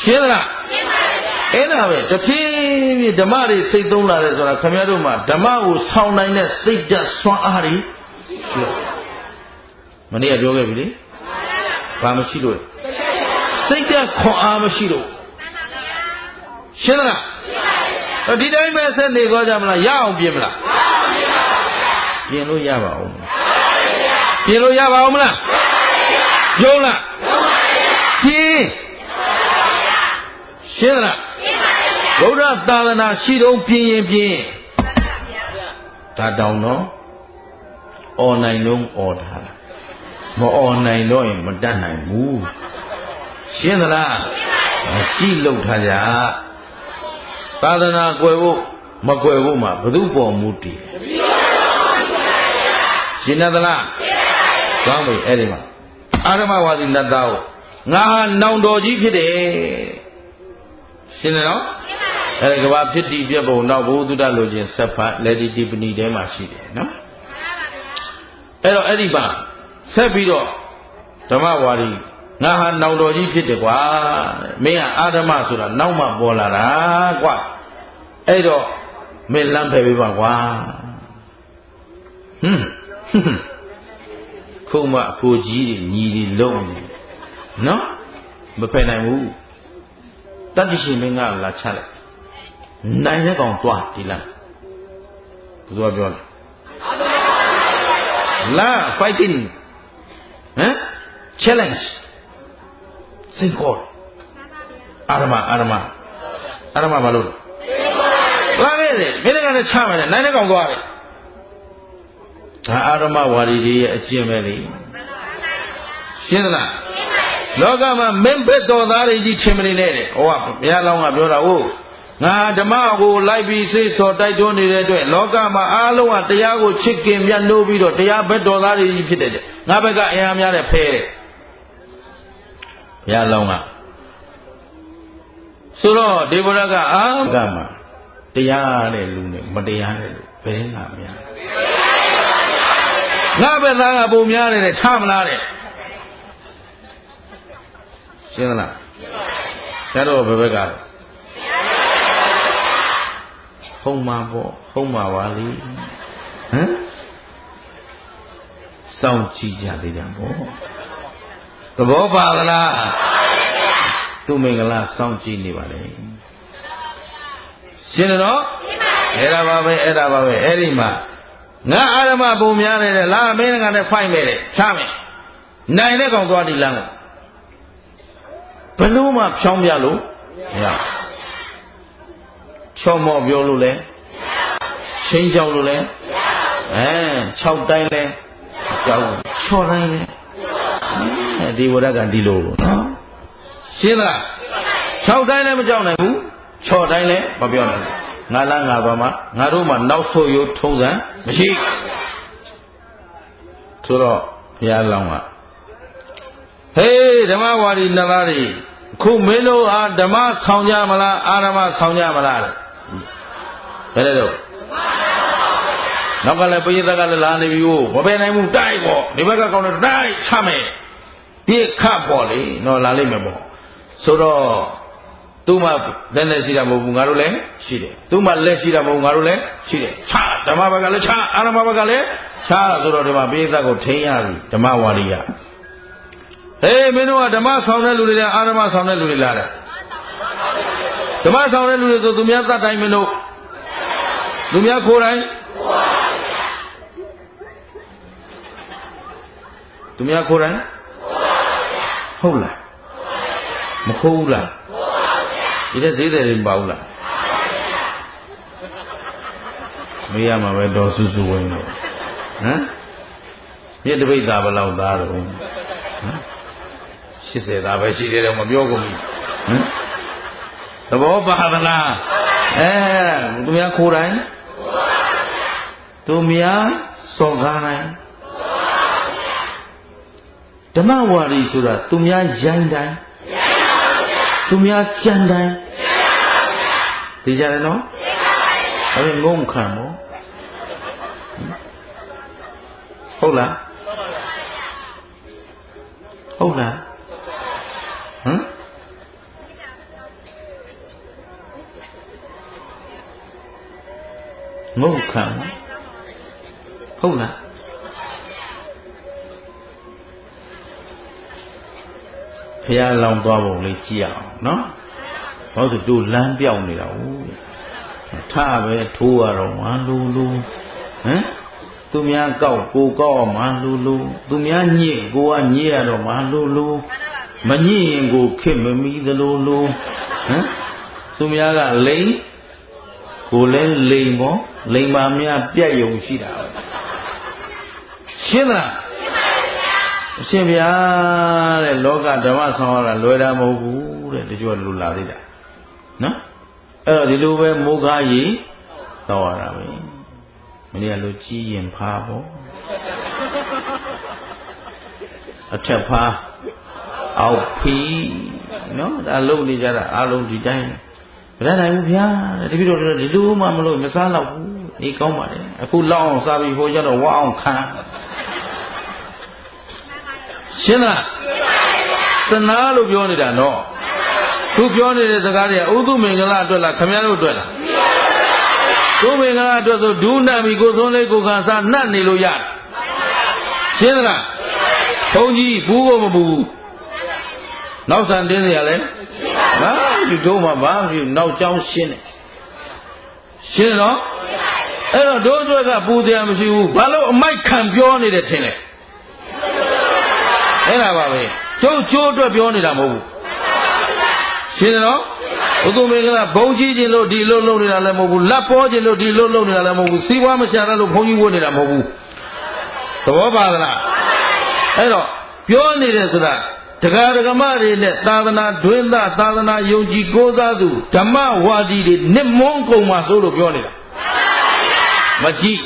S1: ရှင်းသလားအဲ့ဒါပဲတဖြည်းဖြည်းဓမ္မတွေစိတ်သုံးလာတယ်ဆိုတာခင်ဗျားတို့မှာဓမ္မကိုဆောင်နိုင်တဲ့စိတ်ဓာတ်စွမ်းအားတွေရှိမနေ့ကပြောခဲ့ပြီလေဘာမရှိလို့စိတ်ဓာတ်ခွန်အားမရှိလို့ရှင်းသလားဒီတိုင်းပဲဆက်နေသွားကြမလားရအောင်ပြင်မလားပြင်လို့ရပါဦးပြင်လို့ရပါဦးမလားယုံလားပြင်ရှင်းလားဗုဒ္ဓသာသနာရှိတော့ပြင်ရင်ပြင်ဒါတောင်တော့အော်နိုင်လုံးအော်ထားတာမအော်နိုင်တော့ရင်မတတ်နိုင်ဘူးရှင်းသလားကြည့်လောက်ထားကြသာသနာကွယ်ဖို့မကွယ်ဖို့မှာဘု து ပေါ်မူတည်ရှင်းသလားကောင်းပြီအဲ့ဒီမှာအာရမဝါဒီလက်သားကိုငါဟာနောင်တော်ကြီးဖြစ်တယ်ရှင်းတယ်နော်အဲ့ဒီကဘာဖြစ်တည်ပြတ်ပုံနောက်ဘုဒ္ဓလိုခြင်းဆက်ဖတ်လက်ဒီတိပဏီထဲမှာရှိတယ်နော်အဲ့တော့အဲ့ဒီမှာဆက်ပြီးတော့ဓမ္မဝါဒီငါဟာနောင်တော်ကြီးဖြစ်တယ်ကွာမင်းကအာဓမ္မဆိုတာနောက်မှပေါ်လာတာကွာအဲ့တော့မင်းလမ်းဖယ်ပေးပါကွာခုမှအဖိုးကြီးတွေညီတွေလုံးနေနော်မဖယ်နိုင်ဘူးတတ္တိရှင်မင်းကလာချလိုက်နိုင်တဲ့ကောင်သွားဒီလမ်းဘုရားပြောတယ်လာ fighting ဟမ် challenge စိတ်ခေါ်အာရမဘာလို့လာခဲ့တယ်မင်းကလည်းချမယ်နိုင်တဲ့ကောင်သွားတယ်ဒါအာရမဝါဒီတွေရဲ့အကျင့်ပဲလေရှင်းသလားလောကမှာမင်းဘက်တော်သားတွေကြီးထင်မနေနဲ့တဲ့ဟောကဘုရားလောင်းကပြောတာဟုတ်ငါဓမ္မကိုလိုက်ပြီးစိတ်ဆော်တိုက်တွန်းနေတဲ့အတွက်လောကမှာအားလုံးကတရားကိုချစ်ခင်မြတ်လို့ပြီးတော့တရားဘက်တော်သားတွေကြီးဖြစ်တဲ့ငါဘက်ကအင်အားများတဲ့ဖဲတဲ့ဘုရားလောင်းကဆိုတော့ဒေဝရကအာကမှာတရားတဲ့လူနဲ့မတရားတဲ့လူဘယ်မှာများငါဘက်သားကပုံများတယ်တဲ့ချမလားတဲ့ရှင်းလားကျတော့ဘယ်ဘက်ကဟုတ်မှာပေါ့ဟုတ်မှာပါလေဟမ်စောင့်ကြည့်ကြသေးတယ်ပေါ့သဘောပါလားသူမင်္ဂလာစောင့်ကြည့်နေပါလေရှင်းတယ်နော်အဲ့ဒါပါပဲအဲ့ဒီမှာ ငါအာရမပုံများတယ်လာမင်းကလည်းဖိုက်မယ်တဲ့ချမယ်နိုင်တဲ့ကောင်သွားဒီလမ်းကိုဘလို့မှဖြောင်းပြလို့မရချော့မော့ပြောလို့လဲချင်းကြောက်လို့လဲ6တိုင်းလဲကြောက်6တိုင်းလဲဒီဝရကဒီလိုနော်ရှင်းလား6တိုင်းလဲမကြောက်နိုင်ဘူး6တိုင်းလဲမပြောနိုင်ဘူးငါလားငါပါမငါတို့မှနောက်ဆိုရိုးထုံးစံမရှိဆိုတော့ဘုရားလောင်းကဟေးဓမ္မဝါဒီနလားတွေခုမင်းတို့ဟာဓမ္မဆောင်ကြမလားအာရမဆောင်ကြမလားဘယ်လဲတော့နောက်ကလည်းပိယသကလည်းလာနေပြီကိုမပယ်နိုင်ဘူးတိုက်ပေါ့ဒီဘက်ကကောင်းတယ်တိုက်ချမယ်ပြစ်ခတ်ပေါ့လေနော်လာလိမ့်မယ်ပေါ့ဆိုတော့သူ့မှာလက်နဲ့ရှိတာမဟုတ်ဘူးငါတို့လည်းရှိတယ်သူ့မှာလက်ရှိတာမဟုတ်ငါတို့လည်းရှိတယ်ချဓမ္မဘက်ကလည်းချအာရမဘက်ကလည်းချဆိုတော့ဒီမှာပိယသကိုထိန်းရပြီဓမ္မဝါဒီကဟေးမင်းတို့ကဓမ္မဆောင်တဲ့လူတွေလားအာရမဆောင်တဲ့လူတွေလားဓမ္မဆောင်တဲ့လူတွေဆိုသူများသတ်တိုင်းမင်းတို့သူများခိုးတိုင်းသူများခိုးတိုင်းဟုတ်လားမခိုးဘူးလားဒီတဲ့ဈေးတယ်တွေမပါဘူးလားမေးရမှာပဲတော်စုစုဝင်လို့ဟမ်မြစ်တပိတ်သားဘယ်လောက်သားတော့ဟမ်80သားပဲရှိသေးတယ်မပြောကုန်ဘူးဟမ်သဘောပါသလားသူများခိုးတိုင်းသူများစော်ကားတိုင်းဓမ္မဝါဒီဆိုတာသူများရိုင်းတိုင်းသူများကြံတိုင်းသိကြတယ်နော်အဲ့ငုံခံမို့ဟုတ်လားဟုတ်လားဟမ်ငုံခံဟုတ်လားဘုရားလောင်းသွားပုံလေးကြည့်အောင်နော်ဟောသူတို့လမ်းပြောင်းနေတာဟုတ်ထပဲထိုးရတော့မလူလူဟမ်သူများကောက်ကိုကောက်မလူလူသူများညစ်ကိုကညစ်ရတော့မလူလူမညစ်ရင်ကိုခစ်မမီသလိုလိုဟမ်သူများကလိန်ကိုလည်းလိန်ပေါ့လိန်ပါများပြက်ယုံရှိတာပဲရှင်းလားအရှင်ဗျာတဲ့လောကဓမ္မဆောင်ရတာလွယ်တာမဟုတ်ဘူးတဲ့တချို့လူလာသေးတာနော်အဲ့တော့ဒီလိုပဲမိုးကားကြီးတော့ရတာပဲမင်းကလိုကြီးရင်ဖားပေါ့အထက်ဖားအောက်ဖီးနော်ဒါလုံနေကြတာအလုံးဒီတိုင်းမရနိုင်ဘူးဗျာတပည့်တော်ဒီလိုမှမလို့မစားတော့ဘူးဒီကောင်းပါလေအခုလောက်အောင်စားပြီးဟိုကျတော့ဝါအောင်ခံရှင်းလားသနာလို့ပြောနေတာနော်သူပြောနေတဲ့စကားတွေကဥသုမင်္ဂလာအတွက်လားခမည်းတော်အတွက်လားသူမင်္ဂလာအတွက်ဆိုဒူးနတ်ပြီးကိုသွန်းလေးကိုခံစားနှက်နေလို့ရတယ်ရှင်းလားဘုန်းကြီးဘူးကိုမဘူးနောက်ဆန်တင်းနေရလဲဘာဒီတို့မှဘာဖြစ်နောက်ကြောင်းရှင်းတယ်ရှင်းနော်အဲ့တော့တို့အတွက်ကပူတရားမရှိဘူးဘာလို့အမိုက်ခံပြောနေတယ်ထင်လဲအဲ့ဒါပါပဲကျိုးအတွက်ပြောနေတာမဟုတ်ဘူးရှင်းတယ်နော်ဘုသူမင်္ဂလာဘုံကြီးခြင်းလို့ဒီလိုလုပ်နေတာလည်းမဟုတ်ဘူးလက်ပေါ်ခြင်းလို့ဒီလိုလုပ်နေတာလည်းမဟုတ်ဘူးစီးပွားမရှာလို့ဘုံကြီးဝတ်နေတာမဟုတ်ဘူးသဘောပါသလားအဲ့တော့ပြောနေတယ်ဆိုတာတရားဓမ္မတွေနဲ့သာသနာတွင်သာသနာယုံကြည်ကိုးစားသူဓမ္မဝါဒီတွေနစ်မွန်းကုန်မှာဆိုလို့ပြောနေတာမကြည့်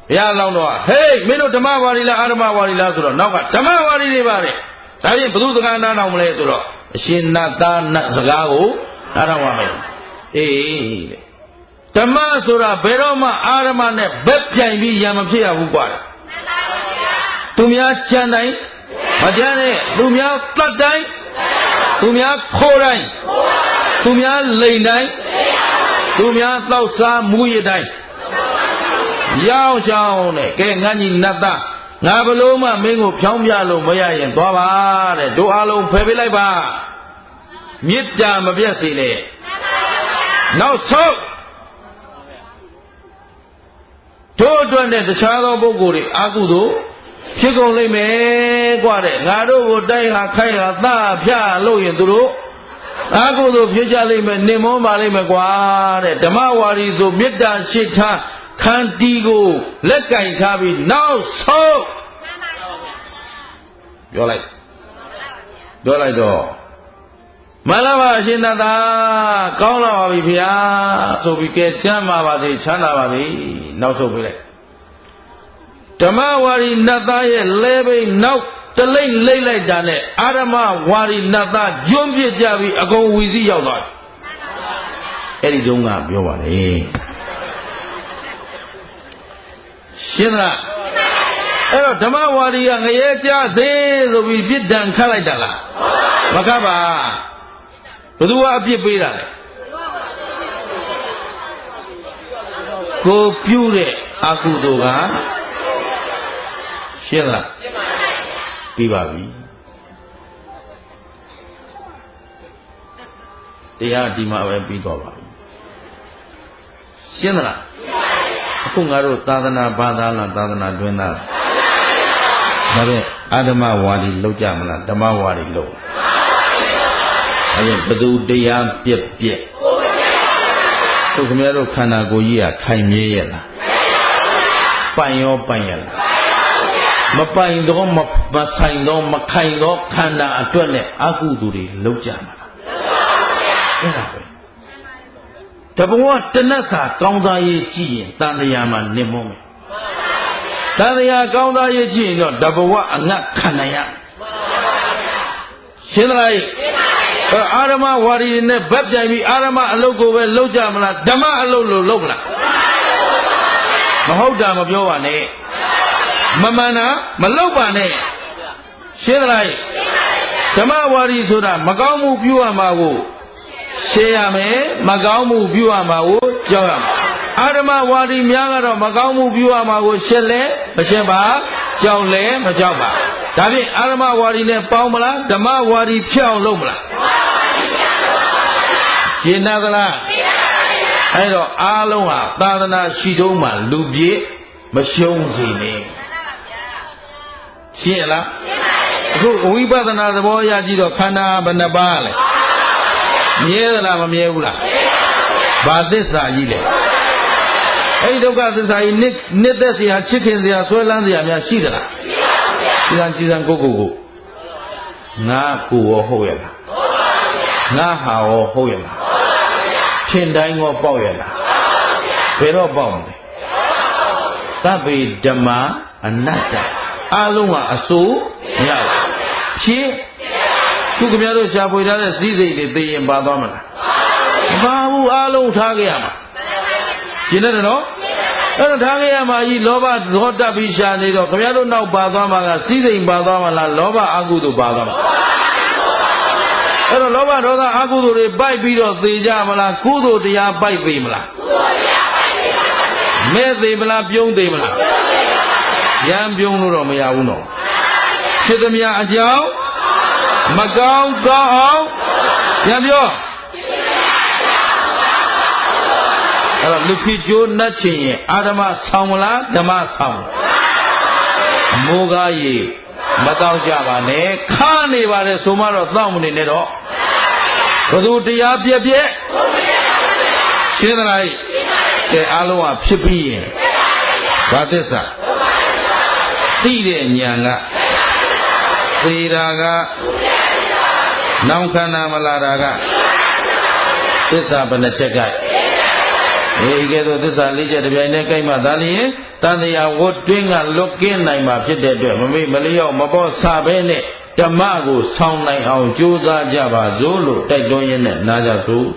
S1: ဘုရားလောင်းတော့ဟေးမင်းတို့ဓမ္မဝါဒီလားအာရမဝါဒီလားဆိုတော့နောက်ကဓမ္မဝါဒီတွေပါတဲ့ဒါဖြင့်ဘုသူစကားနားထောင်မလဲဆိုတော့အရှင်နတ်သားနတ်စကားကိုနားထောင်ပါမယ်အေးတဲ့ဓမ္မဆိုတာဘယ်တော့မှအာရမနဲ့ဘက်ပြိုင်ပြီးရံမဖြစ်ရဘူးကွာသူများကြံတိုင်းမကြမ်းနဲ့သူများတတ်တိုင်းသူများခိုးတိုင်းသူများလိန်တိုင်းသူများတောက်စားမူရတိုင်းရောက်ချောင်းတဲ့ကဲငါကြီးနတ်သားငါဘလို့မှမင်းကိုဖြောင်းပြလို့မရရင်သွားပါတဲ့တို့အားလုံးဖယ်ပေးလိုက်ပါမေတ္တာမပြတ်စေနဲ့နောက်ဆုံး တို့အတွက်နဲ့တခြားသောပုဂ္ဂိုလ်တွေအကုသိုလ်ဖြစ်ကုန်လိမ့်မယ်กว่าတဲ့ငါတို့ကိုတိုက်ဟာခိုက်ဟာသဖြာလို့ရင်သူတို့အကုသိုလ်ဖြစ်ကြလိမ့်မယ်နှင်မောပါလိမ့်မယ်กว่าတဲ့ဓမ္မဝါဒီဆိုမေတ္တာရှိထားခန္တီကိုလက်ကင်ထားပြီးနောက်ဆုံးပြောလိုက်တော့မလာပါအရှင်သာကောင်းလာပါပြီဗျာဆိုပြီးကဲချမ်းပါပါစေချမ်းသာပါစေနောက်ဆုံးပြလိုက်ဓမ္မဝါဒီနတ်သားရဲ့လဲပိန်နောက်တလိမ့်လိမ့်လိုက်တာနဲ့အာရမဝါဒီနတ်သားကျွန်းပြစ်ကြပြီးအကုန်ဝီစီရောက်သွားတယ်အဲ့ဒီတုန်းကပြောပါလေရှင်းလားအဲ့တော့ဓမ္မဝါဒီကငရဲကြသေးဆိုပြီးပြစ်ဒဏ်ခတ်လိုက်တာလားမခတ်ပါဘယ်သူကအပြစ်ပေးတာလဲကိုပြုတဲ့အကုသိုလ်ကရှင်းလားပြီးပါပြီတရားဒီမှာပဲပြီးတော့ပါပြီရှင်းလားအခုငါတို့သာသနာဘာသာလားသာသနာတွင်သားဒါပဲအာဓမ္မဝါဒီလောက်ကြမလားဓမ္မဝါဒီလောက်အဲ့ဘသူတရားပြက်တို့ခင်ဗျားတို့ခန္ဓာကိုယ်ကြီးကခိုင်မြဲရဲ့လားပိုင်ရောပိုင်ရလားမပိုင်တော့မဆိုင်တော့မခိုင်တော့ခန္ဓာအတွက်နဲ့အကုသိုလ်တွေလောက်ကြမှာအဲ့ဒါပဲတဘဝတဏ္ဍစာကောင်းသားရေးကြည့်ရင်တန်တရားမှာနစ်မုံမယ်တန်တရားကောင်းသားရေးကြည့်ရင်တော့တဘဝအငတ်ခံနိုင်ရရှင်းသလားအာရမဝါဒီနဲ့ဗတ်ပြိုင်ပြီးအာရမအလုပ်ကိုပဲလုပ်ကြမလားဓမ္မအလုပ်လို့လုပ်မလားမဟုတ်တာမပြောပါနဲ့မမှန်တာမလုပ်ပါနဲ့ရှင်းသလားဓမ္မဝါဒီဆိုတာမကောင်းမှုပြုရမှာကိုရှင်းရမယ်မကောင်းမှုပြုရမှာကိုကြောက်ရမယ်အာဓမ္မဝါဒီများကတော့မကောင်းမှုပြုရမှာကိုရှင်းလဲမရှင်းပါကြောက်လဲမကြောက်ပါဒါဖြင့်အာဓမ္မဝါဒီနဲ့ပေါင်းမလားဓမ္မဝါဒီဖြစ်အောင်လုပ်မလားရှင်းနာသလားအဲ့တော့အားလုံးဟာသာသနာရှိတုံးမှာလူပြေမရှုံးစေနဲ့ရှင်းလားအခုဝိပဿနာသဘောအရကြည့်တော့ခန္ဓာဘယ်နှပါးလဲမြဲသလားမမြဲဘူးလားဘာသစ္စာကြီးလဲအဲ့ဒီဒုက္ခသစ္စာကြီးနှစ်သက်စရာချစ်ခင်စရာဆွဲလန်းစရာများရှိသလားရှိစံကိုငါကိုရောဟုတ်ရဲ့လားငါဟာရောဟုတ်ရဲ့လားထင်တိုင်းရောပေါက်ရဲ့လားဘယ်တော့ပေါက်မလဲသဗ္ဗေဓမ္မာအနတ္တအလုံးကအစိုးမရဘူးဖြင့်ခုခင်ဗျားတို့ရှားပွေထားတဲ့စည်းစိမ်တွေသိရင်ပါသွားမလားမပါဘူးအလုံးထားခဲ့ရမှာရှင်းတယ်နော်အဲ့တော့ထားခဲ့ရမှာကြီးလောဘဒေါသပြီးရှားနေတော့ခင်ဗျားတို့နောက်ပါသွားမှာကစည်းစိမ်ပါသွားမှာလားလောဘအကုသိုလ်ပါသွားမှာအဲ့တော့လောဘဒေါသအကုသိုလ်တွေပိုက်ပြီးတော့သေကြမလားကုသိုလ်တရားပိုက်သေးမလားမဲ့သေးမလားပြုံးသေးမလားရံပြုံးလို့တော့မရဘူးနော်ဖြစ်သမျှအကြောင်းမကောင်းကောင်းအောင်ပြန်ပြောအဲ့တော့လူဖြစ်ကျိုးနှက်ချင်ရင်အာဓမ္မဆောင်မလားဓမ္မဆောင်မိုးကားရေမတောက်ကြပါနဲ့ခါနေပါတယ်ဆိုမှတော့တောက်မနေနဲ့တော့ဘယ်သူတရားပြက်ရှင်းသလားကဲအားလုံးကဖြစ်ပြီးရင်ဘာသစ္စာသိတဲ့ဉာဏ်ကသေတာကနောင်ခန္ဓာမလာတာကသစ္စာဘယ်နှချက်ကဒီကဲ့သို့သစ္စာ၄ချက်တစ်ပြိုင်တည်းကိုက်မှသာလျှင်တန်တရားဝတ်တွင်းကလွတ်ကင်းနိုင်မှာဖြစ်တဲ့အတွက်မမေ့မလျော့မပေါ်ဆဘဲနဲ့ဓမ္မကိုဆောင်းနိုင်အောင်ကြိုးစားကြပါစို့လို့တိုက်တွန်းရင်းနဲ့နားကြစို့